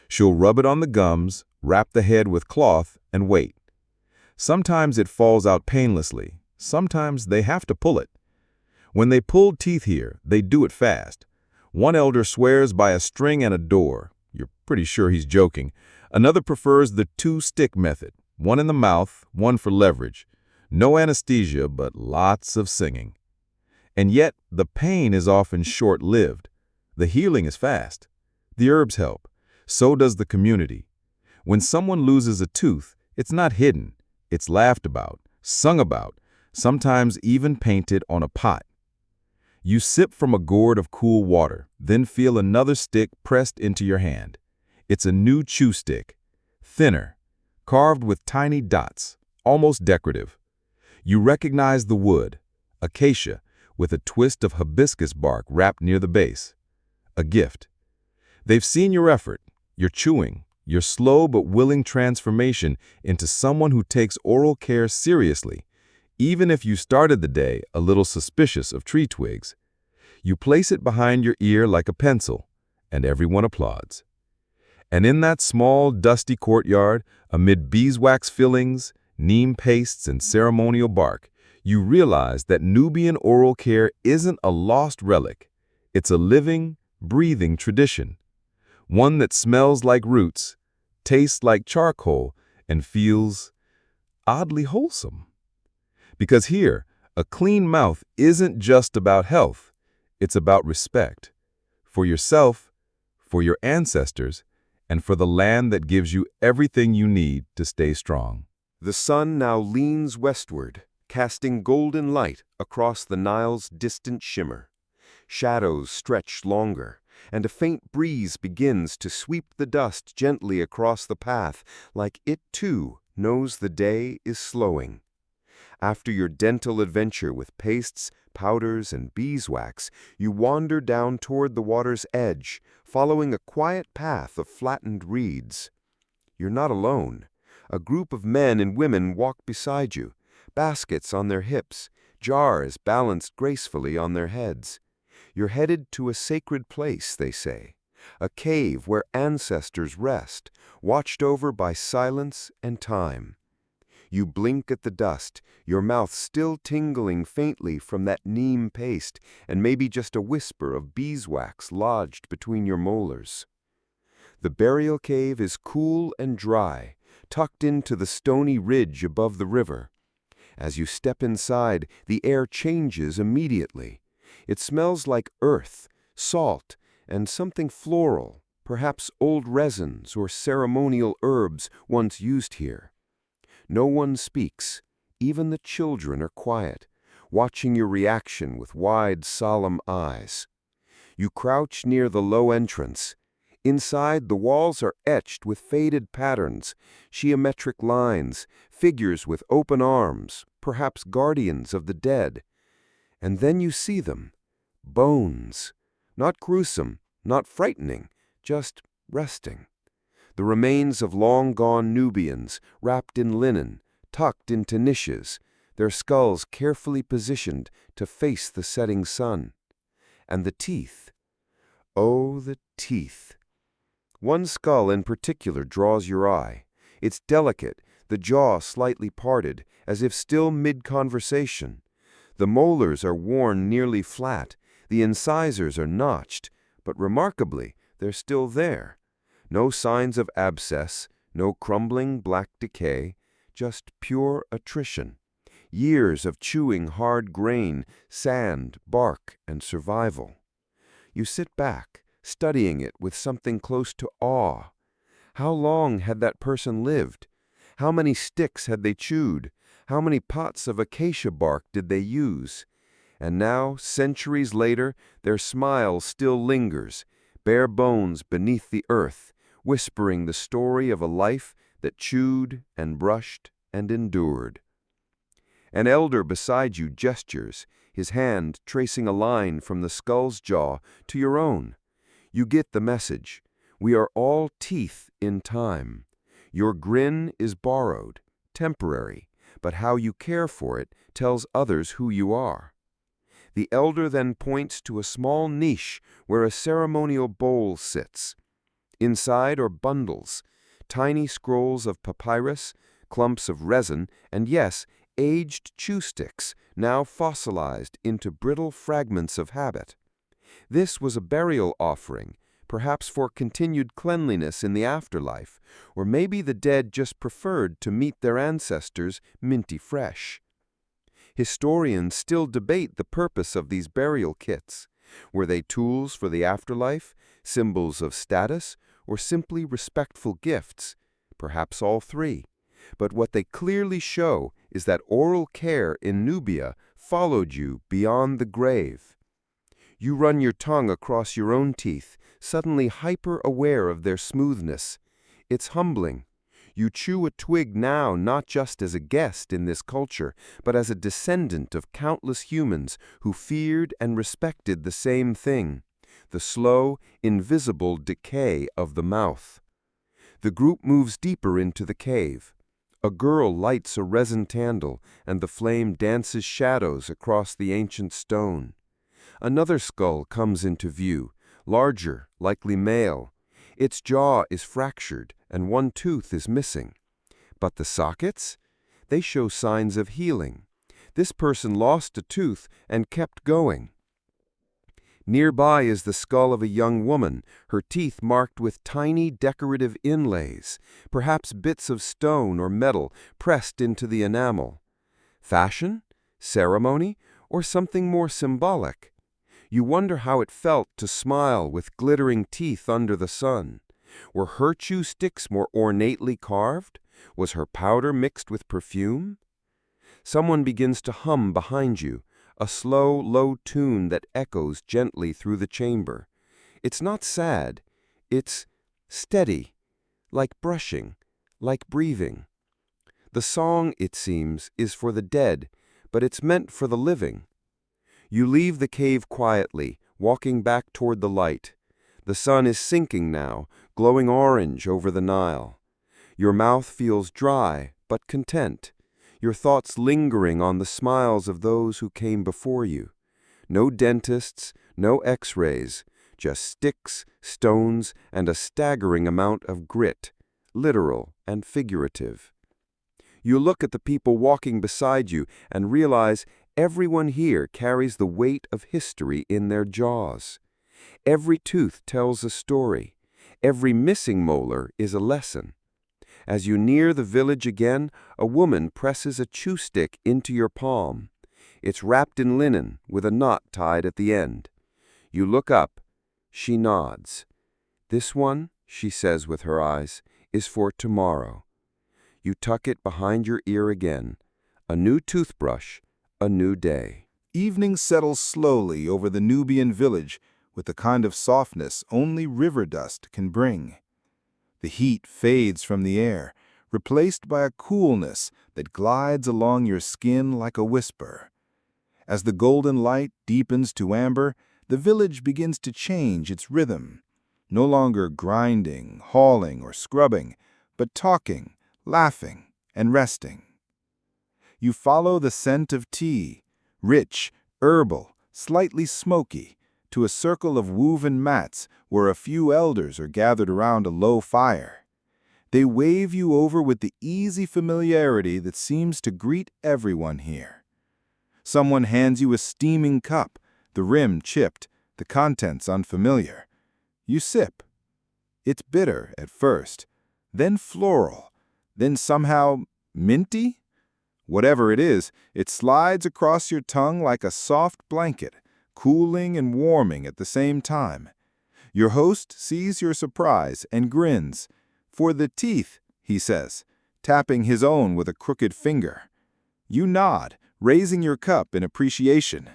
She'll rub it on the gums, wrap the head with cloth, and wait. Sometimes it falls out painlessly. Sometimes they have to pull it. When they pull teeth here, they do it fast. One elder swears by a string and a door. You're pretty sure he's joking. Another prefers the two-stick method, one in the mouth, one for leverage. No anesthesia, but lots of singing. And yet, the pain is often short-lived. The healing is fast. The herbs help. So does the community. When someone loses a tooth, it's not hidden. It's laughed about, sung about, sometimes even painted on a pot. You sip from a gourd of cool water, then feel another stick pressed into your hand. It's a new chew stick, thinner, carved with tiny dots, almost decorative. You recognize the wood, acacia, with a twist of hibiscus bark wrapped near the base. A gift. They've seen your effort, your chewing, your slow but willing transformation into someone who takes oral care seriously, even if you started the day a little suspicious of tree twigs. You place it behind your ear like a pencil, and everyone applauds. And in that small, dusty courtyard, amid beeswax fillings, neem pastes, and ceremonial bark, you realize that Nubian oral care isn't a lost relic. It's a living, breathing tradition. One that smells like roots, tastes like charcoal, and feels oddly wholesome. Because here, a clean mouth isn't just about health, it's about respect. For yourself, for your ancestors, and for the land that gives you everything you need to stay strong. The sun now leans westward, casting golden light across the Nile's distant shimmer. Shadows stretch longer, and a faint breeze begins to sweep the dust gently across the path, like it, too, knows the day is slowing. After your dental adventure with pastes, powders, and beeswax, you wander down toward the water's edge, following a quiet path of flattened reeds. You're not alone. A group of men and women walk beside you, baskets on their hips, jars balanced gracefully on their heads. You're headed to a sacred place, they say, a cave where ancestors rest, watched over by silence and time. You blink at the dust, your mouth still tingling faintly from that neem paste and maybe just a whisper of beeswax lodged between your molars. The burial cave is cool and dry, tucked into the stony ridge above the river. As you step inside, the air changes immediately. It smells like earth, salt, and something floral, perhaps old resins or ceremonial herbs once used here. No one speaks. Even the children are quiet, watching your reaction with wide, solemn eyes. You crouch near the low entrance. Inside, the walls are etched with faded patterns, geometric lines, figures with open arms, perhaps guardians of the dead. And then you see them. Bones. Not gruesome, not frightening, just resting. The remains of long-gone Nubians, wrapped in linen, tucked into niches, their skulls carefully positioned to face the setting sun. And the teeth. Oh, the teeth. One skull in particular draws your eye. It's delicate, the jaw slightly parted, as if still mid-conversation. The molars are worn nearly flat, the incisors are notched, but remarkably, they're still there. No signs of abscess, no crumbling black decay, just pure attrition. Years of chewing hard grain, sand, bark, and survival. You sit back, studying it with something close to awe. How long had that person lived? How many sticks had they chewed? How many pots of acacia bark did they use? And now, centuries later, their smile still lingers, bare bones beneath the earth, whispering the story of a life that chewed and brushed and endured. An elder beside you gestures, his hand tracing a line from the skull's jaw to your own. You get the message. We are all teeth in time. Your grin is borrowed, temporary, but how you care for it tells others who you are. The elder then points to a small niche where a ceremonial bowl sits. Inside are bundles, tiny scrolls of papyrus, clumps of resin, and yes, aged chew sticks, now fossilized into brittle fragments of habit. This was a burial offering, perhaps for continued cleanliness in the afterlife, or maybe the dead just preferred to meet their ancestors minty fresh. Historians still debate the purpose of these burial kits. Were they tools for the afterlife, symbols of status, or simply respectful gifts? Perhaps all three. But what they clearly show is that oral care in Nubia followed you beyond the grave. You run your tongue across your own teeth, suddenly hyper-aware of their smoothness. It's humbling. You chew a twig now not just as a guest in this culture, but as a descendant of countless humans who feared and respected the same thing, the slow, invisible decay of the mouth. The group moves deeper into the cave. A girl lights a resin candle, and the flame dances shadows across the ancient stone. Another skull comes into view, larger, likely male. Its jaw is fractured, and one tooth is missing. But the sockets? They show signs of healing. This person lost a tooth and kept going. Nearby is the skull of a young woman, her teeth marked with tiny decorative inlays, perhaps bits of stone or metal pressed into the enamel. Fashion? Ceremony? Or something more symbolic? You wonder how it felt to smile with glittering teeth under the sun. Were her chew sticks more ornately carved? Was her powder mixed with perfume? Someone begins to hum behind you, a slow, low tune that echoes gently through the chamber. It's not sad. It's steady, like brushing, like breathing. The song, it seems, is for the dead, but it's meant for the living. You leave the cave quietly, walking back toward the light. The sun is sinking now, glowing orange over the Nile. Your mouth feels dry, but content. Your thoughts lingering on the smiles of those who came before you. No dentists, no x-rays, just sticks, stones, and a staggering amount of grit, literal and figurative. You look at the people walking beside you and realize everyone here carries the weight of history in their jaws. Every tooth tells a story. Every missing molar is a lesson. As you near the village again, a woman presses a chew stick into your palm. It's wrapped in linen with a knot tied at the end. You look up. She nods. "This one," she says with her eyes, "is for tomorrow." You tuck it behind your ear again. A new toothbrush, a new day. Evening settles slowly over the Nubian village with the kind of softness only river dust can bring. The heat fades from the air, replaced by a coolness that glides along your skin like a whisper. As the golden light deepens to amber, the village begins to change its rhythm. No longer grinding, hauling, or scrubbing, but talking, laughing, and resting. You follow the scent of tea, rich, herbal, slightly smoky, to a circle of woven mats where a few elders are gathered around a low fire. They wave you over with the easy familiarity that seems to greet everyone here. Someone hands you a steaming cup, the rim chipped, the contents unfamiliar. You sip. It's bitter at first, then floral, then somehow minty? Whatever it is, it slides across your tongue like a soft blanket, cooling and warming at the same time. Your host sees your surprise and grins. "For the teeth," he says, tapping his own with a crooked finger. You nod, raising your cup in appreciation.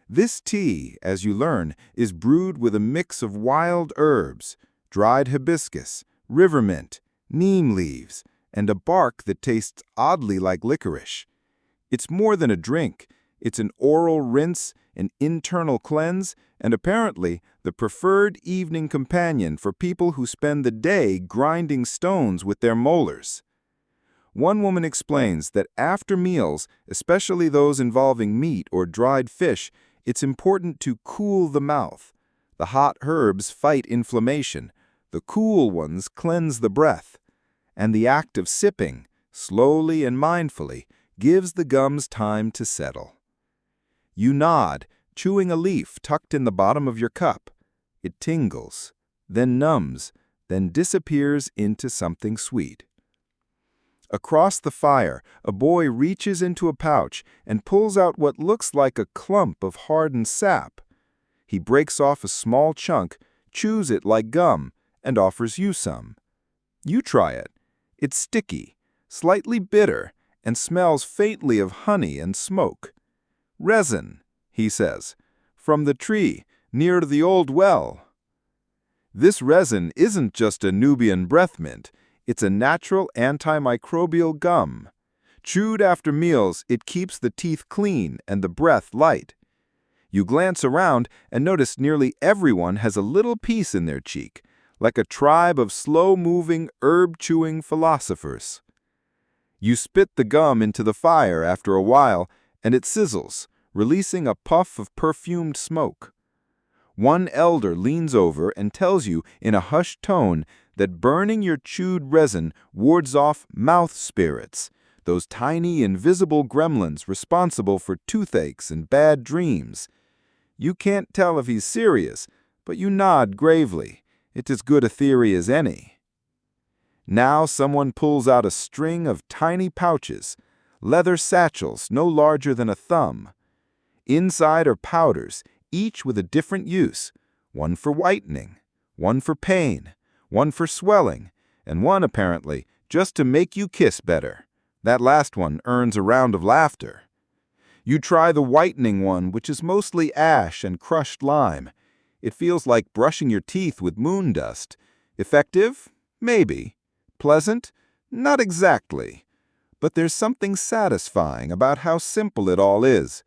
This tea, as you learn, is brewed with a mix of wild herbs, dried hibiscus, river mint, neem leaves, and a bark that tastes oddly like licorice. It's more than a drink. It's an oral rinse, an internal cleanse, and apparently the preferred evening companion for people who spend the day grinding stones with their molars. One woman explains that after meals, especially those involving meat or dried fish, it's important to cool the mouth. The hot herbs fight inflammation. The cool ones cleanse the breath. And the act of sipping, slowly and mindfully, gives the gums time to settle. You nod, chewing a leaf tucked in the bottom of your cup. It tingles, then numbs, then disappears into something sweet. Across the fire, a boy reaches into a pouch and pulls out what looks like a clump of hardened sap. He breaks off a small chunk, chews it like gum, and offers you some. You try it. It's sticky, slightly bitter, and smells faintly of honey and smoke. "Resin," he says, "from the tree near the old well." This resin isn't just a Nubian breath mint. It's a natural antimicrobial gum. Chewed after meals, it keeps the teeth clean and the breath light. You glance around and notice nearly everyone has a little piece in their cheek, like a tribe of slow-moving, herb-chewing philosophers. You spit the gum into the fire after a while, and it sizzles, releasing a puff of perfumed smoke. One elder leans over and tells you in a hushed tone that burning your chewed resin wards off mouth spirits, those tiny invisible gremlins responsible for toothaches and bad dreams. You can't tell if he's serious, but you nod gravely. It's as good a theory as any. Now someone pulls out a string of tiny pouches, leather satchels no larger than a thumb. Inside are powders, each with a different use, one for whitening, one for pain, one for swelling, and one, apparently, just to make you kiss better. That last one earns a round of laughter. You try the whitening one, which is mostly ash and crushed lime. It feels like brushing your teeth with moon dust. Effective? Maybe. Pleasant? Not exactly. But there's something satisfying about how simple it all is.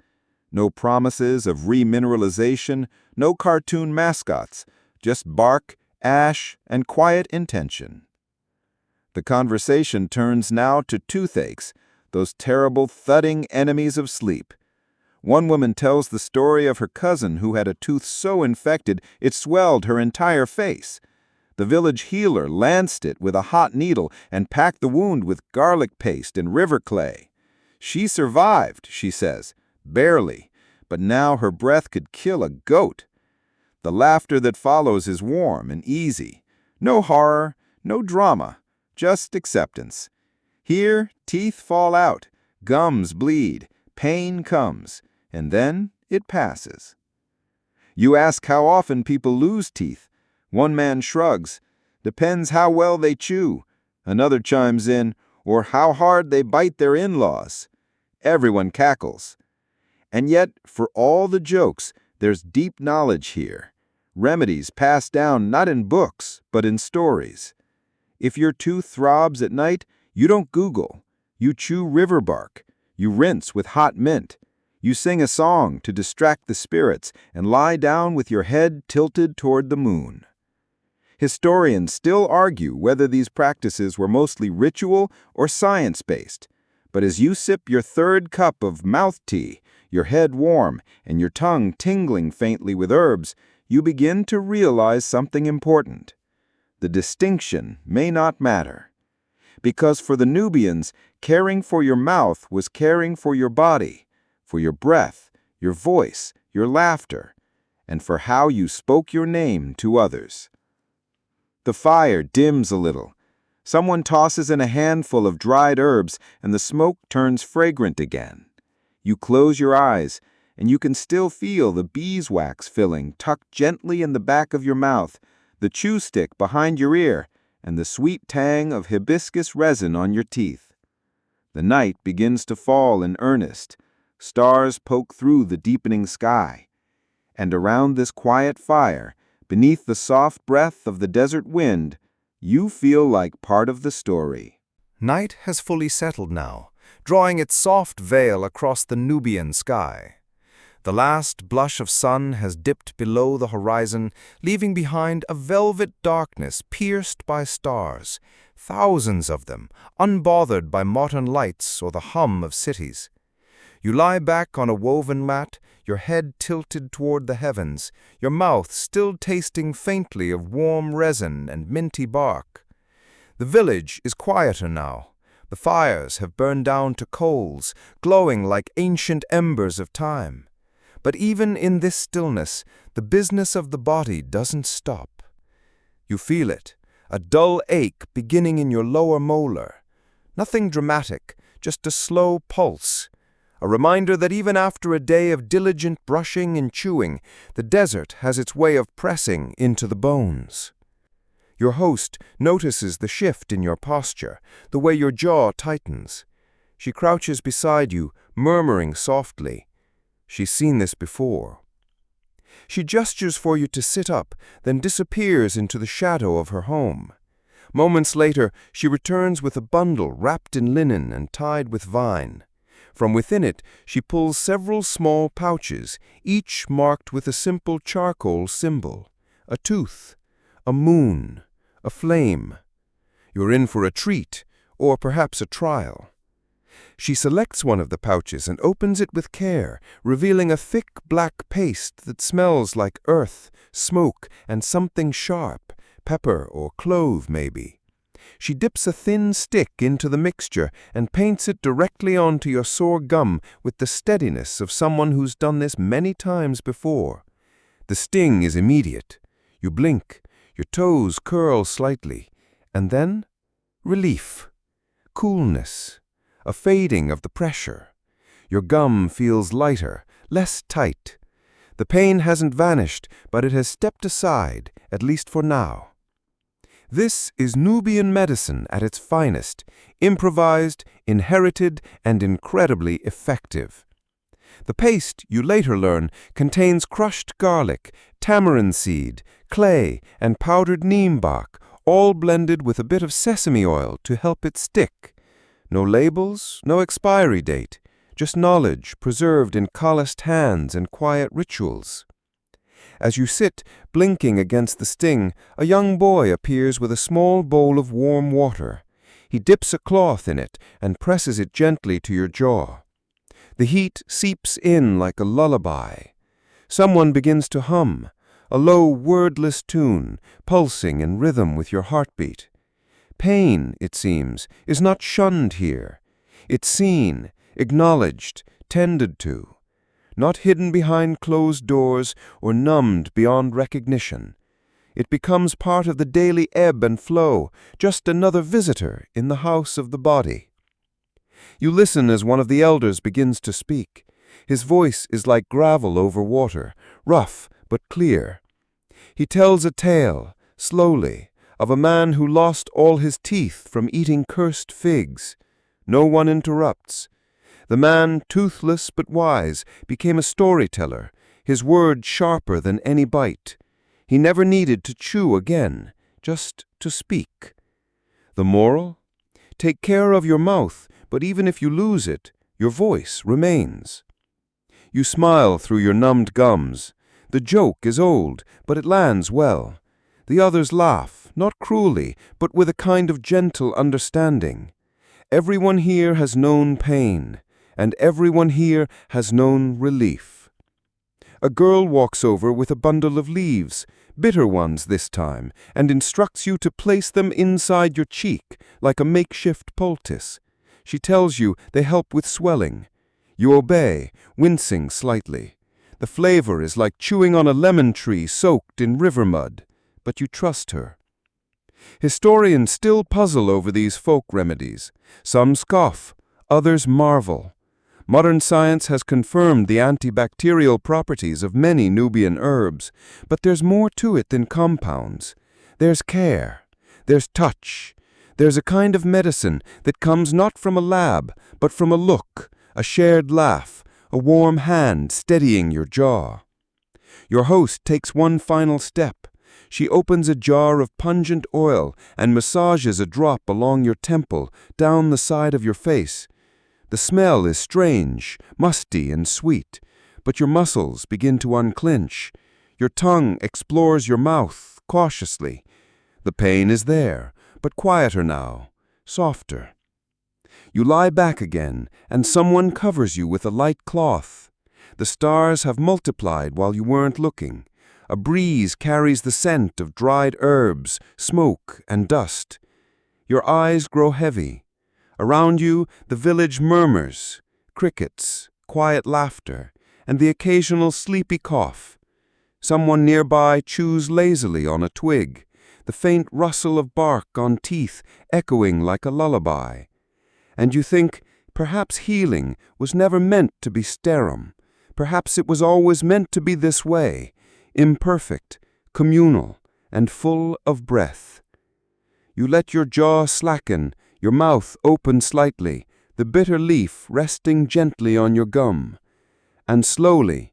No promises of remineralization, no cartoon mascots, just bark, ash, and quiet intention. The conversation turns now to toothaches, those terrible thudding enemies of sleep. One woman tells the story of her cousin who had a tooth so infected it swelled her entire face. The village healer lanced it with a hot needle and packed the wound with garlic paste and river clay. She survived, she says, barely, but now her breath could kill a goat. The laughter that follows is warm and easy. No horror, no drama, just acceptance. Here, teeth fall out, gums bleed, pain comes, and then it passes. You ask how often people lose teeth. One man shrugs. Depends how well they chew. Another chimes in, or how hard they bite their in-laws. Everyone cackles. And yet, for all the jokes, there's deep knowledge here. Remedies passed down not in books, but in stories. If your tooth throbs at night, you don't Google. You chew river bark. You rinse with hot mint. You sing a song to distract the spirits and lie down with your head tilted toward the moon. Historians still argue whether these practices were mostly ritual or science-based. But as you sip your third cup of mouth tea, your head warm and your tongue tingling faintly with herbs, you begin to realize something important. The distinction may not matter. Because for the Nubians, caring for your mouth was caring for your body, for your breath, your voice, your laughter, and for how you spoke your name to others. The fire dims a little. Someone tosses in a handful of dried herbs, and the smoke turns fragrant again. You close your eyes, and you can still feel the beeswax filling tucked gently in the back of your mouth, the chew stick behind your ear, and the sweet tang of hibiscus resin on your teeth. The night begins to fall in earnest. Stars poke through the deepening sky. And around this quiet fire, beneath the soft breath of the desert wind, you feel like part of the story. Night has fully settled now, drawing its soft veil across the Nubian sky. The last blush of sun has dipped below the horizon, leaving behind a velvet darkness pierced by stars, thousands of them, unbothered by modern lights or the hum of cities. You lie back on a woven mat, your head tilted toward the heavens, your mouth still tasting faintly of warm resin and minty bark. The village is quieter now. The fires have burned down to coals, glowing like ancient embers of time. But even in this stillness, the business of the body doesn't stop. You feel it, a dull ache beginning in your lower molar. Nothing dramatic, just a slow pulse. A reminder that even after a day of diligent brushing and chewing, the desert has its way of pressing into the bones. Your host notices the shift in your posture, the way your jaw tightens. She crouches beside you, murmuring softly. She's seen this before. She gestures for you to sit up, then disappears into the shadow of her home. Moments later, she returns with a bundle wrapped in linen and tied with vine. From within it, she pulls several small pouches, each marked with a simple charcoal symbol, a tooth, a moon, a flame. You're in for a treat, or perhaps a trial. She selects one of the pouches and opens it with care, revealing a thick black paste that smells like earth, smoke, and something sharp, pepper or clove maybe. She dips a thin stick into the mixture and paints it directly onto your sore gum with the steadiness of someone who's done this many times before. The sting is immediate. You blink, your toes curl slightly, and then relief, coolness, a fading of the pressure. Your gum feels lighter, less tight. The pain hasn't vanished, but it has stepped aside, at least for now. This is Nubian medicine at its finest, improvised, inherited, and incredibly effective. The paste, you later learn, contains crushed garlic, tamarind seed, clay, and powdered neem bark, all blended with a bit of sesame oil to help it stick. No labels, no expiry date, just knowledge preserved in calloused hands and quiet rituals. As you sit, blinking against the sting, a young boy appears with a small bowl of warm water. He dips a cloth in it and presses it gently to your jaw. The heat seeps in like a lullaby. Someone begins to hum, a low, wordless tune, pulsing in rhythm with your heartbeat. Pain, it seems, is not shunned here. It's seen, acknowledged, tended to. Not hidden behind closed doors or numbed beyond recognition. It becomes part of the daily ebb and flow, just another visitor in the house of the body. You listen as one of the elders begins to speak. His voice is like gravel over water, rough but clear. He tells a tale, slowly, of a man who lost all his teeth from eating cursed figs. No one interrupts. The man, toothless but wise, became a storyteller, his word sharper than any bite. He never needed to chew again, just to speak. The moral? Take care of your mouth, but even if you lose it, your voice remains. You smile through your numbed gums. The joke is old, but it lands well. The others laugh, not cruelly, but with a kind of gentle understanding. Everyone here has known pain, and everyone here has known relief. A girl walks over with a bundle of leaves, bitter ones this time, and instructs you to place them inside your cheek, like a makeshift poultice. She tells you they help with swelling. You obey, wincing slightly. The flavor is like chewing on a lemon tree soaked in river mud, but you trust her. Historians still puzzle over these folk remedies. Some scoff, others marvel. Modern science has confirmed the antibacterial properties of many Nubian herbs, but there's more to it than compounds. There's care, there's touch, there's a kind of medicine that comes not from a lab, but from a look, a shared laugh, a warm hand steadying your jaw. Your host takes one final step. She opens a jar of pungent oil and massages a drop along your temple, down the side of your face. The smell is strange, musty and sweet, but your muscles begin to unclench. Your tongue explores your mouth cautiously. The pain is there, but quieter now, softer. You lie back again, and someone covers you with a light cloth. The stars have multiplied while you weren't looking. A breeze carries the scent of dried herbs, smoke, and dust. Your eyes grow heavy. Around you, the village murmurs, crickets, quiet laughter, and the occasional sleepy cough. Someone nearby chews lazily on a twig, the faint rustle of bark on teeth echoing like a lullaby. And you think, perhaps healing was never meant to be sterile. Perhaps it was always meant to be this way, imperfect, communal, and full of breath. You let your jaw slacken, your mouth open slightly, the bitter leaf resting gently on your gum. And slowly,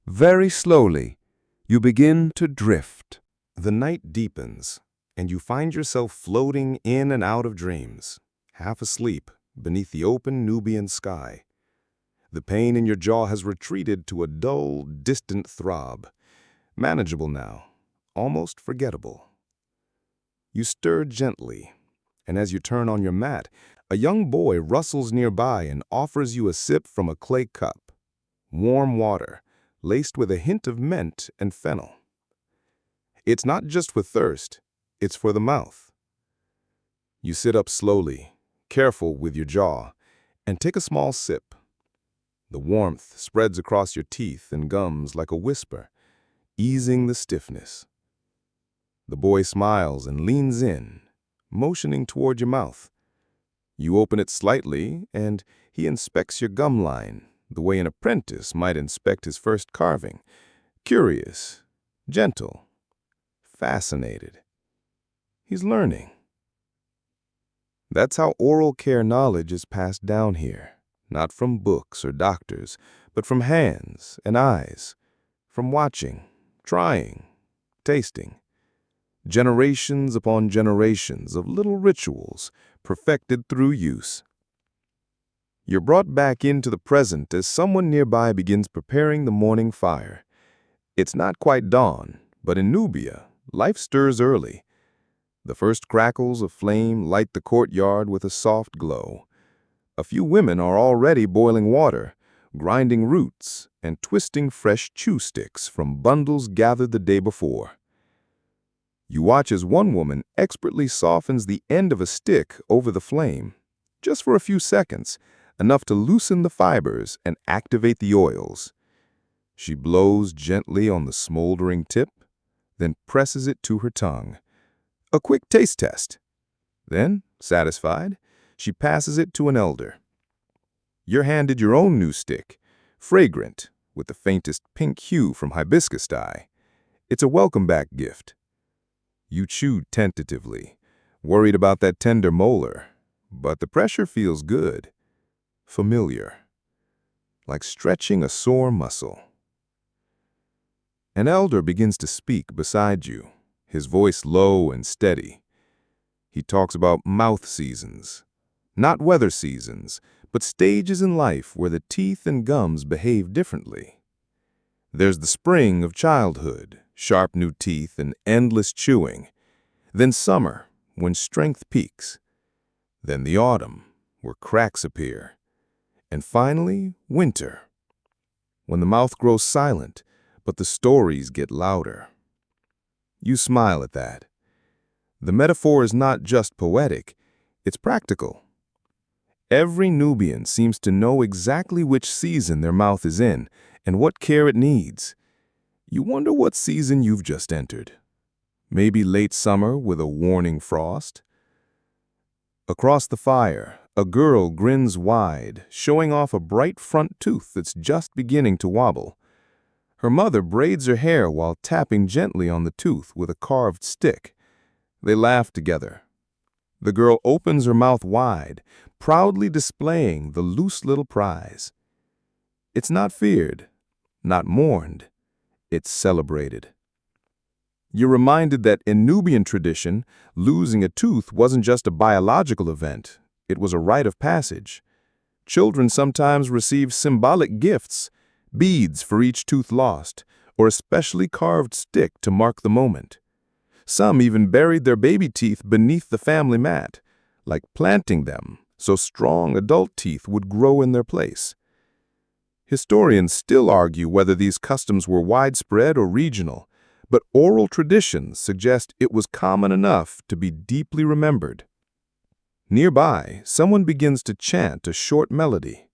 very slowly, you begin to drift. The night deepens, and you find yourself floating in and out of dreams, half asleep beneath the open Nubian sky. The pain in your jaw has retreated to a dull, distant throb, manageable now, almost forgettable. You stir gently, and as you turn on your mat, a young boy rustles nearby and offers you a sip from a clay cup, warm water, laced with a hint of mint and fennel. It's not just for thirst, it's for the mouth. You sit up slowly, careful with your jaw, and take a small sip. The warmth spreads across your teeth and gums like a whisper, easing the stiffness. The boy smiles and leans in, motioning toward your mouth. You open it slightly, and he inspects your gum line, the way an apprentice might inspect his first carving. Curious, gentle, fascinated. He's learning. That's how oral care knowledge is passed down here, not from books or doctors, but from hands and eyes, from watching, trying, tasting. Generations upon generations of little rituals perfected through use. You're brought back into the present as someone nearby begins preparing the morning fire. It's not quite dawn, but in Nubia, life stirs early. The first crackles of flame light the courtyard with a soft glow. A few women are already boiling water, grinding roots and twisting fresh chew sticks from bundles gathered the day before. You watch as one woman expertly softens the end of a stick over the flame, just for a few seconds, enough to loosen the fibers and activate the oils. She blows gently on the smoldering tip, then presses it to her tongue. A quick taste test. Then, satisfied, she passes it to an elder. You're handed your own new stick, fragrant, with the faintest pink hue from hibiscus dye. It's a welcome-back gift. You chew tentatively, worried about that tender molar, but the pressure feels good, familiar, like stretching a sore muscle. An elder begins to speak beside you, his voice low and steady. He talks about mouth seasons, not weather seasons, but stages in life where the teeth and gums behave differently. There's the spring of childhood, sharp new teeth and endless chewing. Then summer, when strength peaks. Then the autumn, where cracks appear. And finally, winter, when the mouth grows silent, but the stories get louder. You smile at that. The metaphor is not just poetic, it's practical. Every Nubian seems to know exactly which season their mouth is in and what care it needs. You wonder what season you've just entered. Maybe late summer with a warning frost? Across the fire, a girl grins wide, showing off a bright front tooth that's just beginning to wobble. Her mother braids her hair while tapping gently on the tooth with a carved stick. They laugh together. The girl opens her mouth wide, proudly displaying the loose little prize. It's not feared, not mourned, it's celebrated. You're reminded that in Nubian tradition, losing a tooth wasn't just a biological event, it was a rite of passage. Children sometimes receive symbolic gifts, beads for each tooth lost, or a specially carved stick to mark the moment. Some even buried their baby teeth beneath the family mat, like planting them so strong adult teeth would grow in their place. Historians still argue whether these customs were widespread or regional, but oral traditions suggest it was common enough to be deeply remembered. Nearby, someone begins to chant a short melody,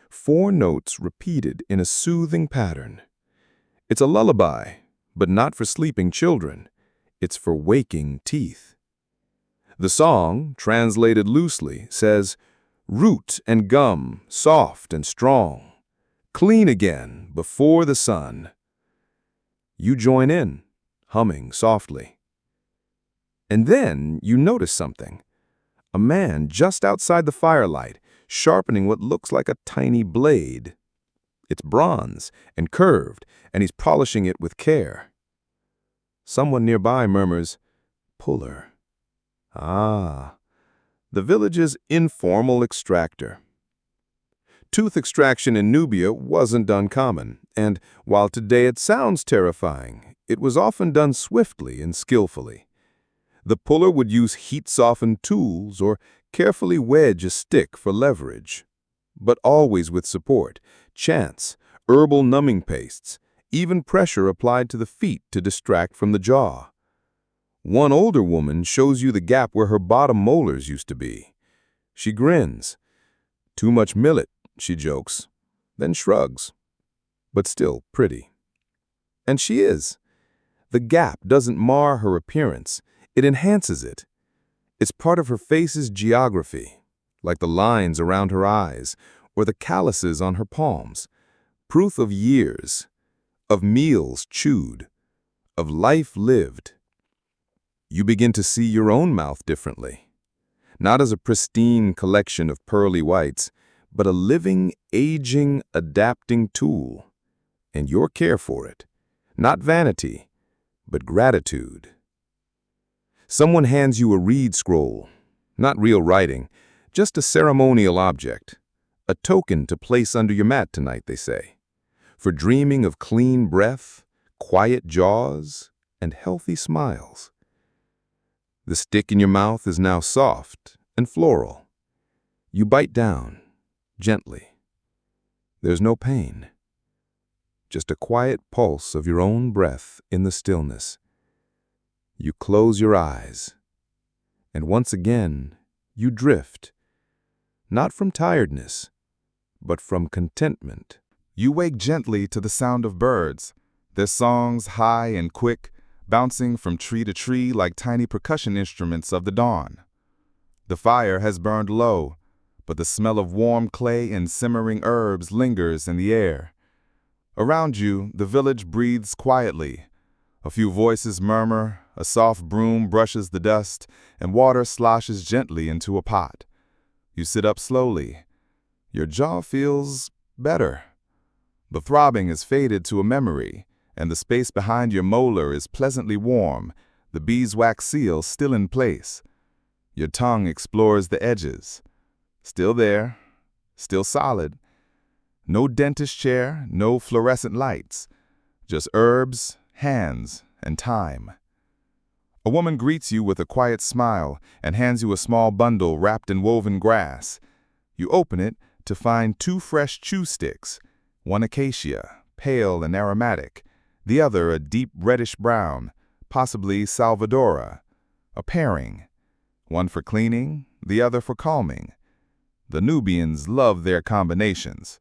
4 notes repeated in a soothing pattern. It's a lullaby, but not for sleeping children. It's for waking teeth. The song, translated loosely, says, "Root and gum, soft and strong, clean again before the sun." You join in, humming softly. And then you notice something. A man just outside the firelight, sharpening what looks like a tiny blade. It's bronze and curved, and he's polishing it with care. Someone nearby murmurs, "Puller." Ah, the village's informal extractor. Tooth extraction in Nubia wasn't uncommon, and while today it sounds terrifying, it was often done swiftly and skillfully. The puller would use heat-softened tools or carefully wedge a stick for leverage, but always with support, chance, herbal numbing pastes, even pressure applied to the feet to distract from the jaw. One older woman shows you the gap where her bottom molars used to be. She grins. "Too much millet," she jokes, then shrugs. But still pretty. And she is. The gap doesn't mar her appearance, it enhances it. It's part of her face's geography, like the lines around her eyes or the calluses on her palms, proof of years, of meals chewed, of life lived. You begin to see your own mouth differently, not as a pristine collection of pearly whites, but a living, aging, adapting tool. And your care for it, not vanity, but gratitude. Someone hands you a reed scroll, not real writing, just a ceremonial object, a token to place under your mat tonight, they say, for dreaming of clean breath, quiet jaws, and healthy smiles. The stick in your mouth is now soft and floral. You bite down, gently. There's no pain, just a quiet pulse of your own breath in the stillness. You close your eyes, and once again, you drift, not from tiredness, but from contentment. You wake gently to the sound of birds, their songs high and quick, bouncing from tree to tree like tiny percussion instruments of the dawn. The fire has burned low, but the smell of warm clay and simmering herbs lingers in the air. Around you, the village breathes quietly. A few voices murmur, a soft broom brushes the dust, and water sloshes gently into a pot. You sit up slowly. Your jaw feels better. The throbbing has faded to a memory, and the space behind your molar is pleasantly warm, the beeswax seal still in place. Your tongue explores the edges. Still there, still solid. No dentist chair, no fluorescent lights, just herbs, hands, and time. A woman greets you with a quiet smile and hands you a small bundle wrapped in woven grass. You open it to find 2 fresh chew sticks, one acacia, pale and aromatic, the other a deep reddish brown, possibly Salvadora. A pairing, one for cleaning, the other for calming. The Nubians love their combinations.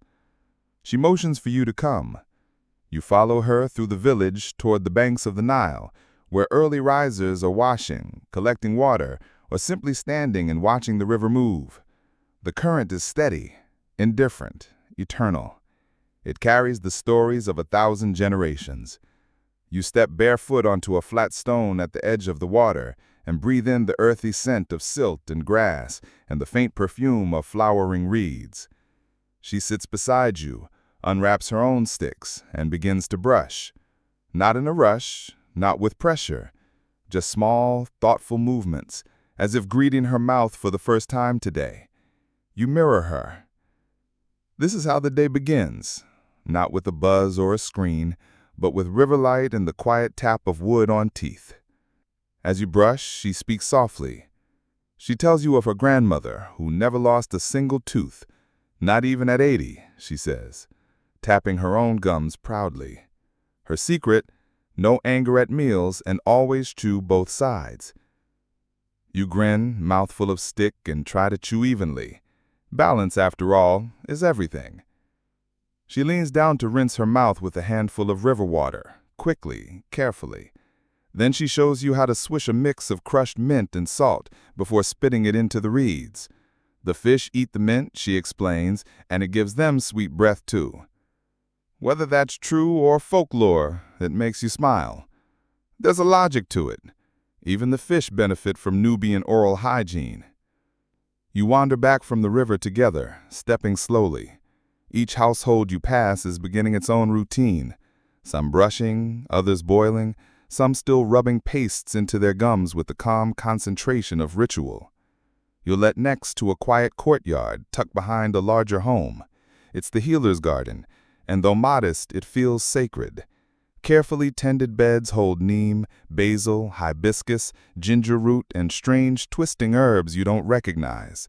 She motions for you to come. You follow her through the village toward the banks of the Nile, where early risers are washing, collecting water, or simply standing and watching the river move. The current is steady, indifferent, eternal. It carries the stories of 1,000 generations. You step barefoot onto a flat stone at the edge of the water and breathe in the earthy scent of silt and grass and the faint perfume of flowering reeds. She sits beside you, unwraps her own sticks, and begins to brush. Not in a rush, not with pressure, just small, thoughtful movements, as if greeting her mouth for the first time today. You mirror her. This is how the day begins, not with a buzz or a screen, but with river light and the quiet tap of wood on teeth. As you brush, she speaks softly. She tells you of her grandmother, who never lost a single tooth, not even at 80, she says, tapping her own gums proudly. Her secret, no anger at meals and always chew both sides. You grin, mouthful of stick, and try to chew evenly. Balance, after all, is everything. She leans down to rinse her mouth with a handful of river water, quickly, carefully. Then she shows you how to swish a mix of crushed mint and salt before spitting it into the reeds. The fish eat the mint, she explains, and it gives them sweet breath too. Whether that's true or folklore, it makes you smile. There's a logic to it. Even the fish benefit from Nubian oral hygiene. You wander back from the river together, stepping slowly. Each household you pass is beginning its own routine. Some brushing, others boiling, some still rubbing pastes into their gums with the calm concentration of ritual. You're led next to a quiet courtyard tucked behind a larger home. It's the healer's garden, and though modest, it feels sacred. Carefully tended beds hold neem, basil, hibiscus, ginger root, and strange twisting herbs you don't recognize.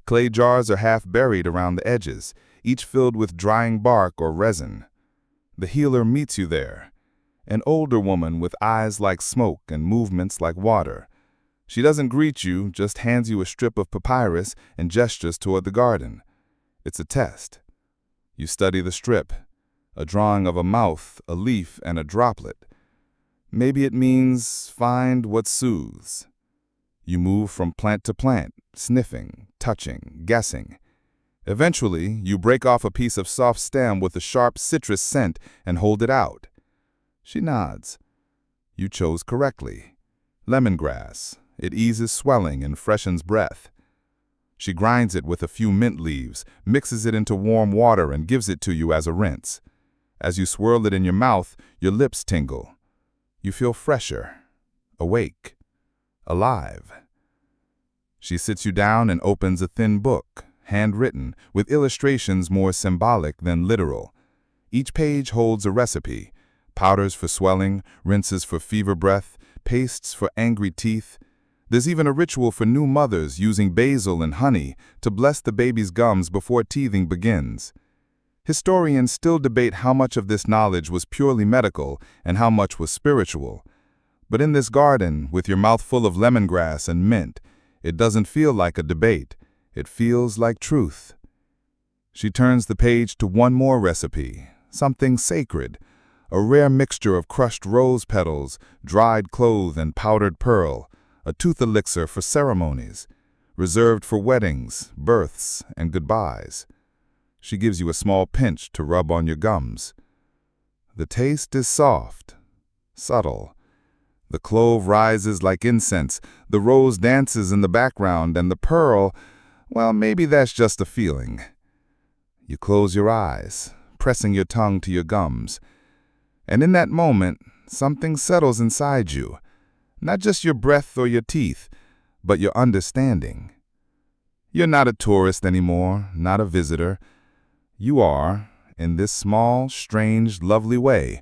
Clay jars are half buried around the edges, each filled with drying bark or resin. The healer meets you there, an older woman with eyes like smoke and movements like water. She doesn't greet you, just hands you a strip of papyrus and gestures toward the garden. It's a test. You study the strip, a drawing of a mouth, a leaf, and a droplet. Maybe it means find what soothes. You move from plant to plant, sniffing, touching, guessing. Eventually, you break off a piece of soft stem with a sharp citrus scent and hold it out. She nods. You chose correctly. Lemongrass. It eases swelling and freshens breath. She grinds it with a few mint leaves, mixes it into warm water, and gives it to you as a rinse. As you swirl it in your mouth, your lips tingle. You feel fresher, awake, alive. She sits you down and opens a thin book, handwritten, with illustrations more symbolic than literal. Each page holds a recipe: powders for swelling, rinses for fever breath, pastes for angry teeth. There's even a ritual for new mothers using basil and honey to bless the baby's gums before teething begins. Historians still debate how much of this knowledge was purely medical and how much was spiritual. But in this garden, with your mouth full of lemongrass and mint, it doesn't feel like a debate. It feels like truth. She turns the page to one more recipe, something sacred, a rare mixture of crushed rose petals, dried clove, and powdered pearl, a tooth elixir for ceremonies, reserved for weddings, births, and goodbyes. She gives you a small pinch to rub on your gums. The taste is soft, subtle. The clove rises like incense, the rose dances in the background, and the pearl, well, maybe that's just a feeling. You close your eyes, pressing your tongue to your gums. And in that moment, something settles inside you. Not just your breath or your teeth, but your understanding. You're not a tourist anymore, not a visitor. You are, in this small, strange, lovely way,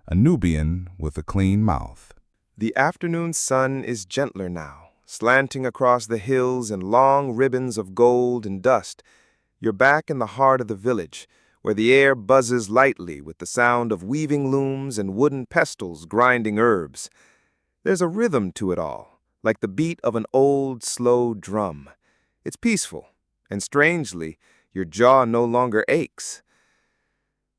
a Nubian with a clean mouth. The afternoon sun is gentler now, slanting across the hills in long ribbons of gold and dust. You're back in the heart of the village, where the air buzzes lightly with the sound of weaving looms and wooden pestles grinding herbs. There's a rhythm to it all, like the beat of an old, slow drum. It's peaceful, and strangely, your jaw no longer aches.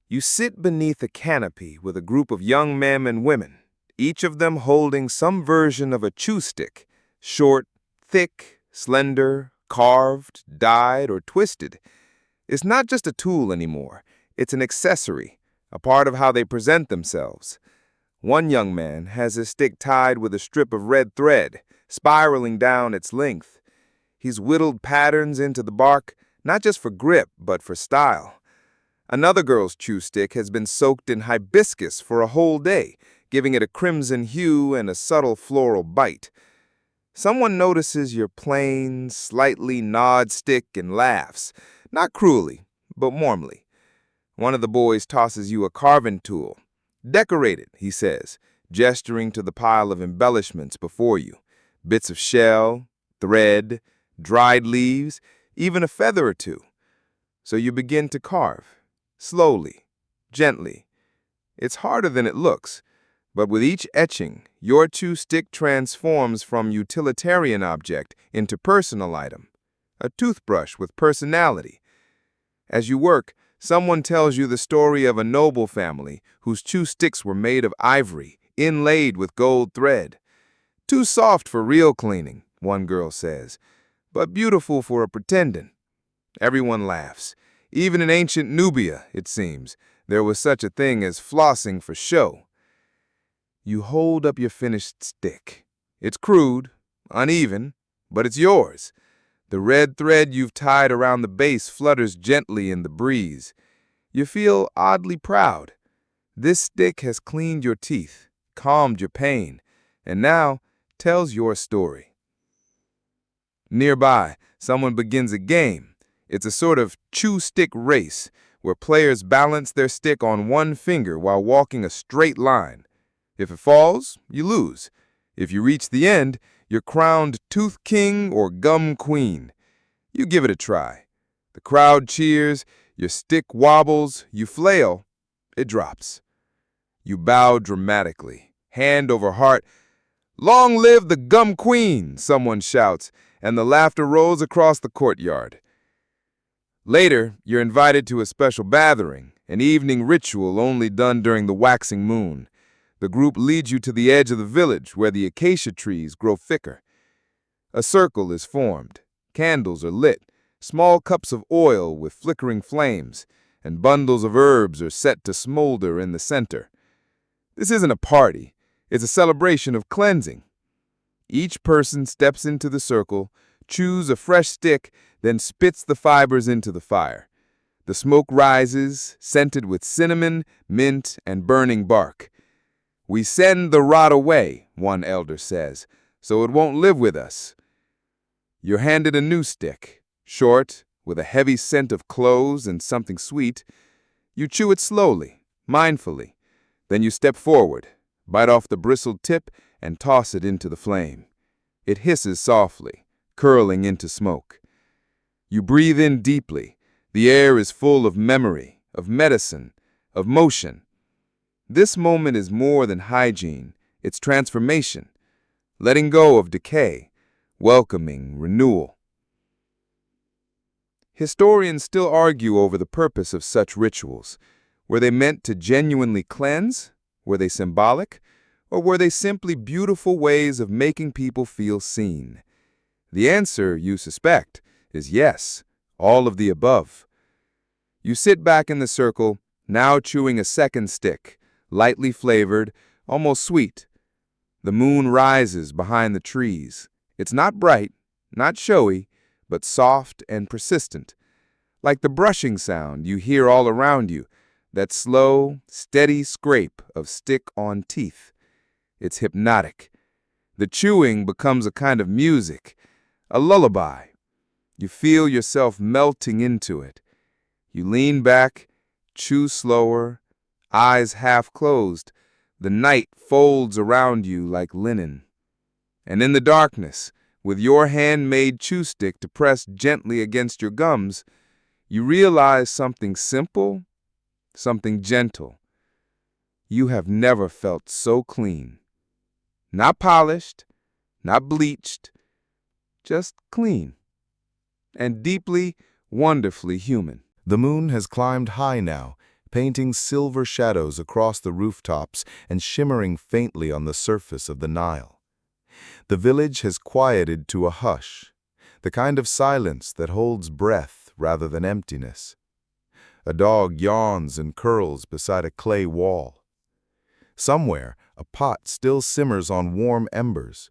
You sit beneath a canopy with a group of young men and women, each of them holding some version of a chew stick, short, thick, slender, carved, dyed, or twisted. It's not just a tool anymore. It's an accessory, a part of how they present themselves. One young man has his stick tied with a strip of red thread, spiraling down its length. He's whittled patterns into the bark, not just for grip, but for style. Another girl's chew stick has been soaked in hibiscus for a whole day, giving it a crimson hue and a subtle floral bite. Someone notices your plain, slightly gnawed stick and laughs, not cruelly, but warmly. One of the boys tosses you a carving tool. "Decorate it," he says, gesturing to the pile of embellishments before you. Bits of shell, thread, dried leaves, even a feather or two. So you begin to carve, slowly, gently. It's harder than it looks, but with each etching, your chew stick transforms from utilitarian object into personal item, a toothbrush with personality. As you work, someone tells you the story of a noble family whose chew sticks were made of ivory, inlaid with gold thread. "Too soft for real cleaning," one girl says, "but beautiful for a pretending." Everyone laughs. Even in ancient Nubia, it seems, there was such a thing as flossing for show. You hold up your finished stick. It's crude, uneven, but it's yours. The red thread you've tied around the base flutters gently in the breeze. You feel oddly proud. This stick has cleaned your teeth, calmed your pain, and now tells your story. Nearby, someone begins a game. It's a sort of chew stick race, where players balance their stick on one finger while walking a straight line. If it falls, you lose. If you reach the end, you're crowned Tooth King or Gum Queen. You give it a try. The crowd cheers, your stick wobbles, you flail, it drops. You bow dramatically, hand over heart. "Long live the Gum Queen!" someone shouts, and the laughter rolls across the courtyard. Later, you're invited to a special bathering, an evening ritual only done during the waxing moon. The group leads you to the edge of the village where the acacia trees grow thicker. A circle is formed. Candles are lit, small cups of oil with flickering flames, and bundles of herbs are set to smolder in the center. This isn't a party. It's a celebration of cleansing. Each person steps into the circle, chews a fresh stick, then spits the fibers into the fire. The smoke rises, scented with cinnamon, mint, and burning bark. "We send the rot away," one elder says, "so it won't live with us." You're handed a new stick, short, with a heavy scent of cloves and something sweet. You chew it slowly, mindfully. Then you step forward, bite off the bristled tip, and toss it into the flame. It hisses softly, curling into smoke. You breathe in deeply. The air is full of memory, of medicine, of motion. This moment is more than hygiene, it's transformation, letting go of decay, welcoming renewal. Historians still argue over the purpose of such rituals. Were they meant to genuinely cleanse? Were they symbolic? Or were they simply beautiful ways of making people feel seen? The answer, you suspect, is yes, all of the above. You sit back in the circle, now chewing a second stick, lightly flavored, almost sweet. The moon rises behind the trees. It's not bright, not showy, but soft and persistent. Like the brushing sound you hear all around you, that slow, steady scrape of stick on teeth. It's hypnotic. The chewing becomes a kind of music, a lullaby. You feel yourself melting into it. You lean back, chew slower, eyes half closed. The night folds around you like linen. And in the darkness, with your handmade chew stick to press gently against your gums, you realize something simple, something gentle. You have never felt so clean. Not polished, not bleached, just clean. And deeply, wonderfully human. The moon has climbed high now, painting silver shadows across the rooftops and shimmering faintly on the surface of the Nile. The village has quieted to a hush, the kind of silence that holds breath rather than emptiness. A dog yawns and curls beside a clay wall. Somewhere, a pot still simmers on warm embers.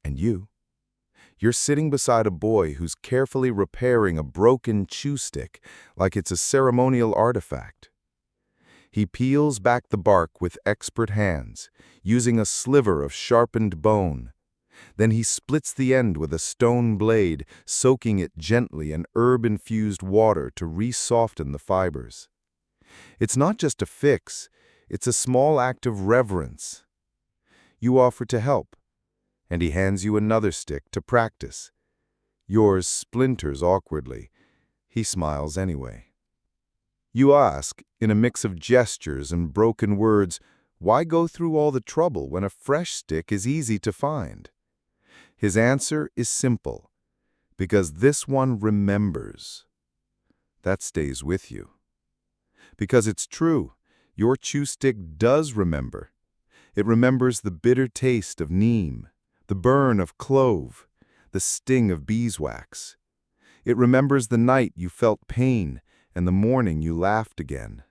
And you're sitting beside a boy who's carefully repairing a broken chew stick like it's a ceremonial artifact. He peels back the bark with expert hands, using a sliver of sharpened bone. Then he splits the end with a stone blade, soaking it gently in herb-infused water to re-soften the fibers. It's not just a fix, it's a small act of reverence. You offer to help, and he hands you another stick to practice. Yours splinters awkwardly. He smiles anyway. You ask, in a mix of gestures and broken words, why go through all the trouble when a fresh stick is easy to find? His answer is simple, because this one remembers. That stays with you. Because it's true, your chew stick does remember. It remembers the bitter taste of neem, the burn of clove, the sting of beeswax. It remembers the night you felt pain and the morning you laughed again.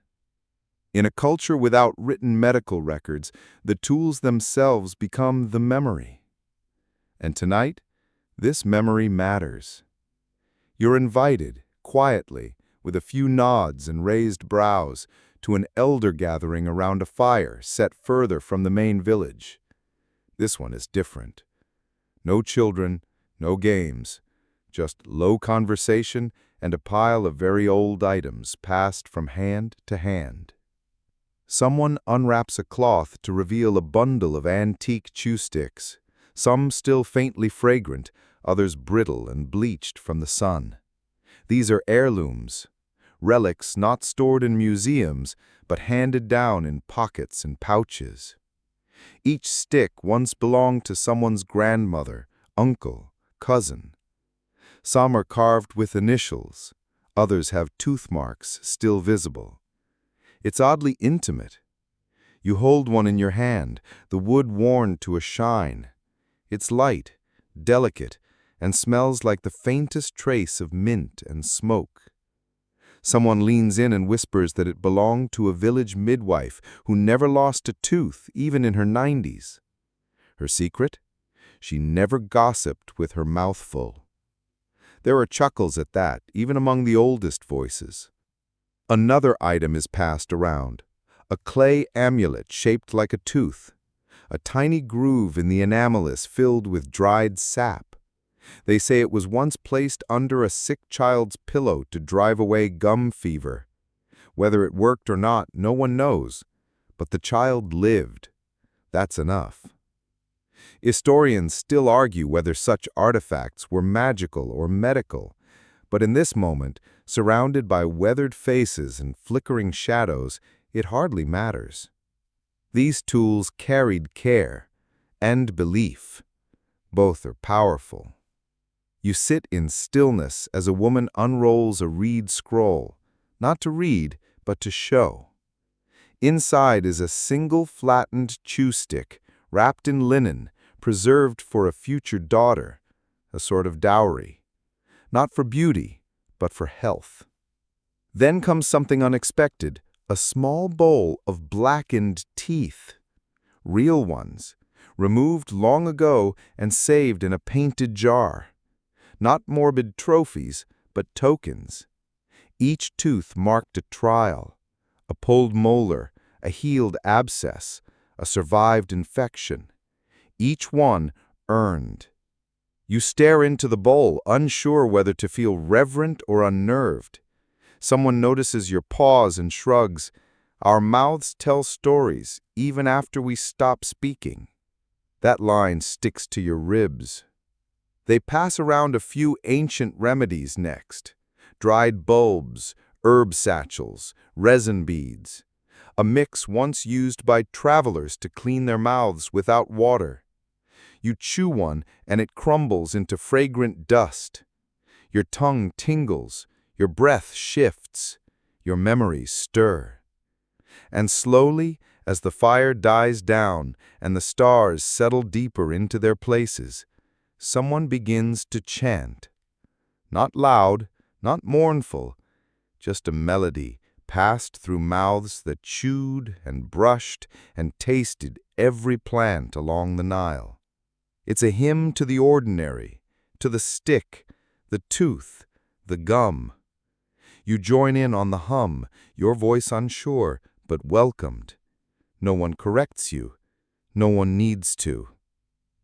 In a culture without written medical records, the tools themselves become the memory. And tonight, this memory matters. You're invited, quietly, with a few nods and raised brows, to an elder gathering around a fire set further from the main village. This one is different. No children, no games, just low conversation and a pile of very old items passed from hand to hand. Someone unwraps a cloth to reveal a bundle of antique chew sticks, some still faintly fragrant, others brittle and bleached from the sun. These are heirlooms, relics not stored in museums, but handed down in pockets and pouches. Each stick once belonged to someone's grandmother, uncle, cousin. Some are carved with initials, others have tooth marks still visible. It's oddly intimate. You hold one in your hand, the wood worn to a shine. It's light, delicate, and smells like the faintest trace of mint and smoke. Someone leans in and whispers that it belonged to a village midwife who never lost a tooth, even in her 90s. Her secret? She never gossiped with her mouth full. There are chuckles at that, even among the oldest voices. Another item is passed around, a clay amulet shaped like a tooth. A tiny groove in the enamel is filled with dried sap. They say it was once placed under a sick child's pillow to drive away gum fever. Whether it worked or not, no one knows, but the child lived. That's enough. Historians still argue whether such artifacts were magical or medical, but in this moment, Surrounded by weathered faces and flickering shadows, it hardly matters. These tools carried care and belief. Both are powerful. You sit in stillness as a woman unrolls a reed scroll, not to read, but to show. Inside is a single flattened chew stick, wrapped in linen, preserved for a future daughter, a sort of dowry. Not for beauty, but for health. Then comes something unexpected, a small bowl of blackened teeth. Real ones, removed long ago and saved in a painted jar. Not morbid trophies, but tokens. Each tooth marked a trial, a pulled molar, a healed abscess, a survived infection. Each one earned. You stare into the bowl, unsure whether to feel reverent or unnerved. Someone notices your pause and shrugs. Our mouths tell stories, even after we stop speaking. That line sticks to your ribs. They pass around a few ancient remedies next. Dried bulbs, herb satchels, resin beads. A mix once used by travelers to clean their mouths without water. You chew one and it crumbles into fragrant dust. Your tongue tingles, your breath shifts, your memories stir. And slowly, as the fire dies down and the stars settle deeper into their places, someone begins to chant. Not loud, not mournful, just a melody passed through mouths that chewed and brushed and tasted every plant along the Nile. It's a hymn to the ordinary, to the stick, the tooth, the gum. You join in on the hum, your voice unsure, but welcomed. No one corrects you. No one needs to.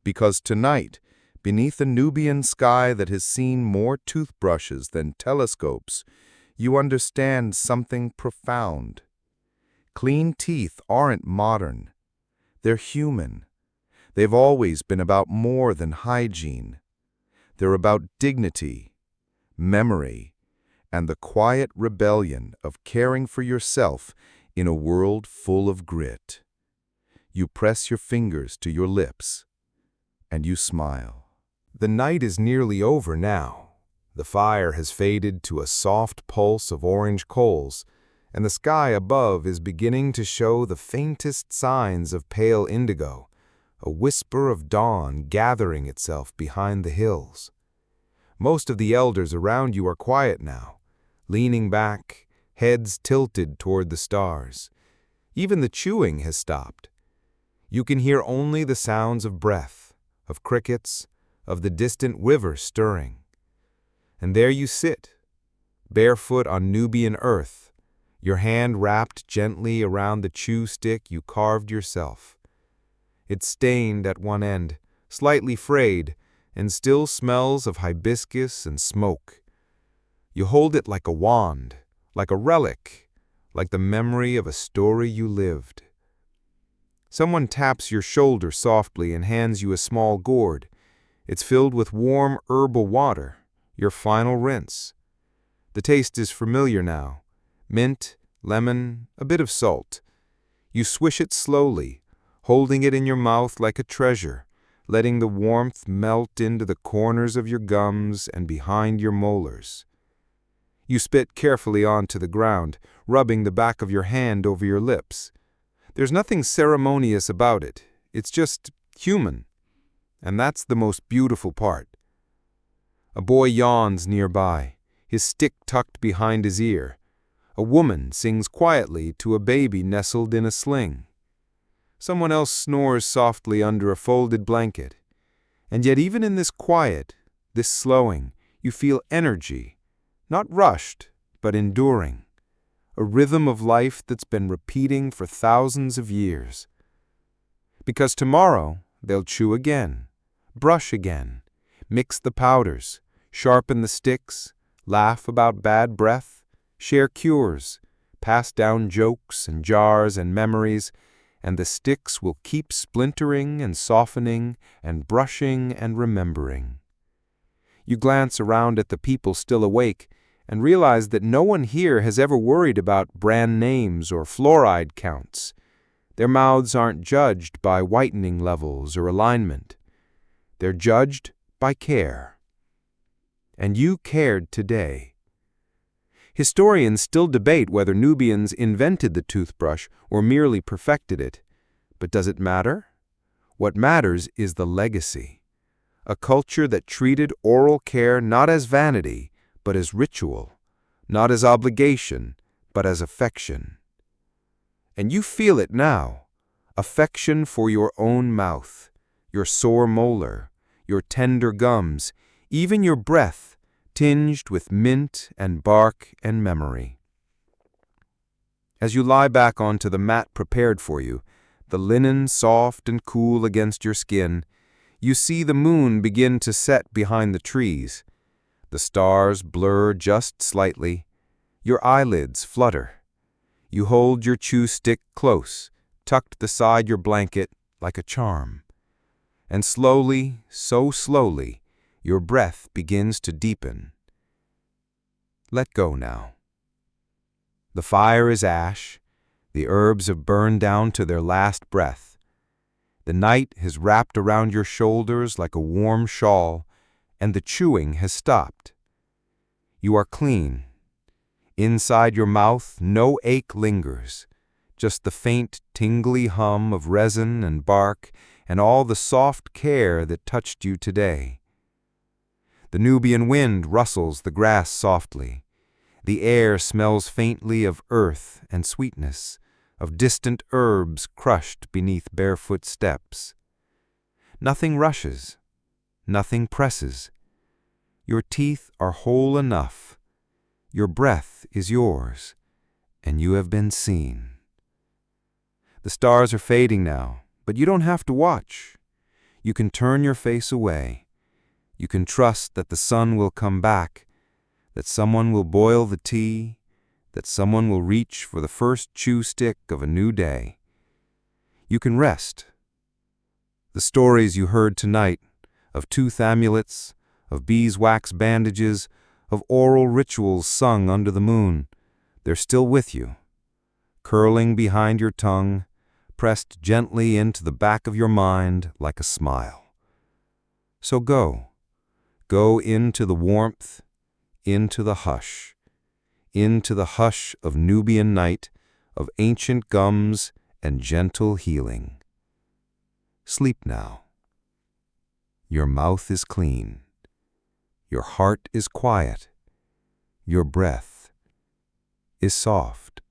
Because tonight, beneath a Nubian sky that has seen more toothbrushes than telescopes, you understand something profound. Clean teeth aren't modern. They're human. They've always been about more than hygiene. They're about dignity, memory, and the quiet rebellion of caring for yourself in a world full of grit. You press your fingers to your lips, and you smile. The night is nearly over now. The fire has faded to a soft pulse of orange coals, and the sky above is beginning to show the faintest signs of pale indigo, a whisper of dawn gathering itself behind the hills. Most of the elders around you are quiet now, leaning back, heads tilted toward the stars. Even the chewing has stopped. You can hear only the sounds of breath, of crickets, of the distant river stirring. And there you sit, barefoot on Nubian earth, your hand wrapped gently around the chew stick you carved yourself. It's stained at one end, slightly frayed, and still smells of hibiscus and smoke. You hold it like a wand, like a relic, like the memory of a story you lived. Someone taps your shoulder softly and hands you a small gourd. It's filled with warm herbal water, your final rinse. The taste is familiar now. Mint, lemon, a bit of salt. You swish it slowly, holding it in your mouth like a treasure, letting the warmth melt into the corners of your gums and behind your molars. You spit carefully onto the ground, rubbing the back of your hand over your lips. There's nothing ceremonious about it. It's just human. And that's the most beautiful part. A boy yawns nearby, his stick tucked behind his ear. A woman sings quietly to a baby nestled in a sling. Someone else snores softly under a folded blanket. And yet even in this quiet, this slowing, you feel energy, not rushed, but enduring. A rhythm of life that's been repeating for thousands of years. Because tomorrow they'll chew again, brush again, mix the powders, sharpen the sticks, laugh about bad breath, share cures, pass down jokes and jars and memories, and the sticks will keep splintering and softening and brushing and remembering. You glance around at the people still awake, and realize that no one here has ever worried about brand names or fluoride counts. Their mouths aren't judged by whitening levels or alignment. They're judged by care. And you cared today. Historians still debate whether Nubians invented the toothbrush or merely perfected it. But does it matter? What matters is the legacy. A culture that treated oral care not as vanity, but as ritual, not as obligation, but as affection. And you feel it now, affection for your own mouth, your sore molar, your tender gums, even your breath, tinged with mint and bark and memory. As you lie back onto the mat prepared for you, the linen soft and cool against your skin, you see the moon begin to set behind the trees. The stars blur just slightly. Your eyelids flutter. You hold your chew stick close, tucked beside your blanket like a charm. And slowly, so slowly, your breath begins to deepen. Let go now. The fire is ash. The herbs have burned down to their last breath. The night has wrapped around your shoulders like a warm shawl, and the chewing has stopped. You are clean. Inside your mouth, no ache lingers, just the faint, tingly hum of resin and bark and all the soft care that touched you today. The Nubian wind rustles the grass softly. The air smells faintly of earth and sweetness, of distant herbs crushed beneath barefoot steps. Nothing rushes. Nothing presses. Your teeth are whole enough. Your breath is yours, and you have been seen. The stars are fading now, but you don't have to watch. You can turn your face away. You can trust that the sun will come back, that someone will boil the tea, that someone will reach for the first chew stick of a new day. You can rest. The stories you heard tonight of tooth amulets, of beeswax bandages, of oral rituals sung under the moon, they're still with you, curling behind your tongue, pressed gently into the back of your mind like a smile. So go into the warmth, into the hush of Nubian night, of ancient gums and gentle healing. Sleep now. Your mouth is clean. Your heart is quiet. Your breath is soft.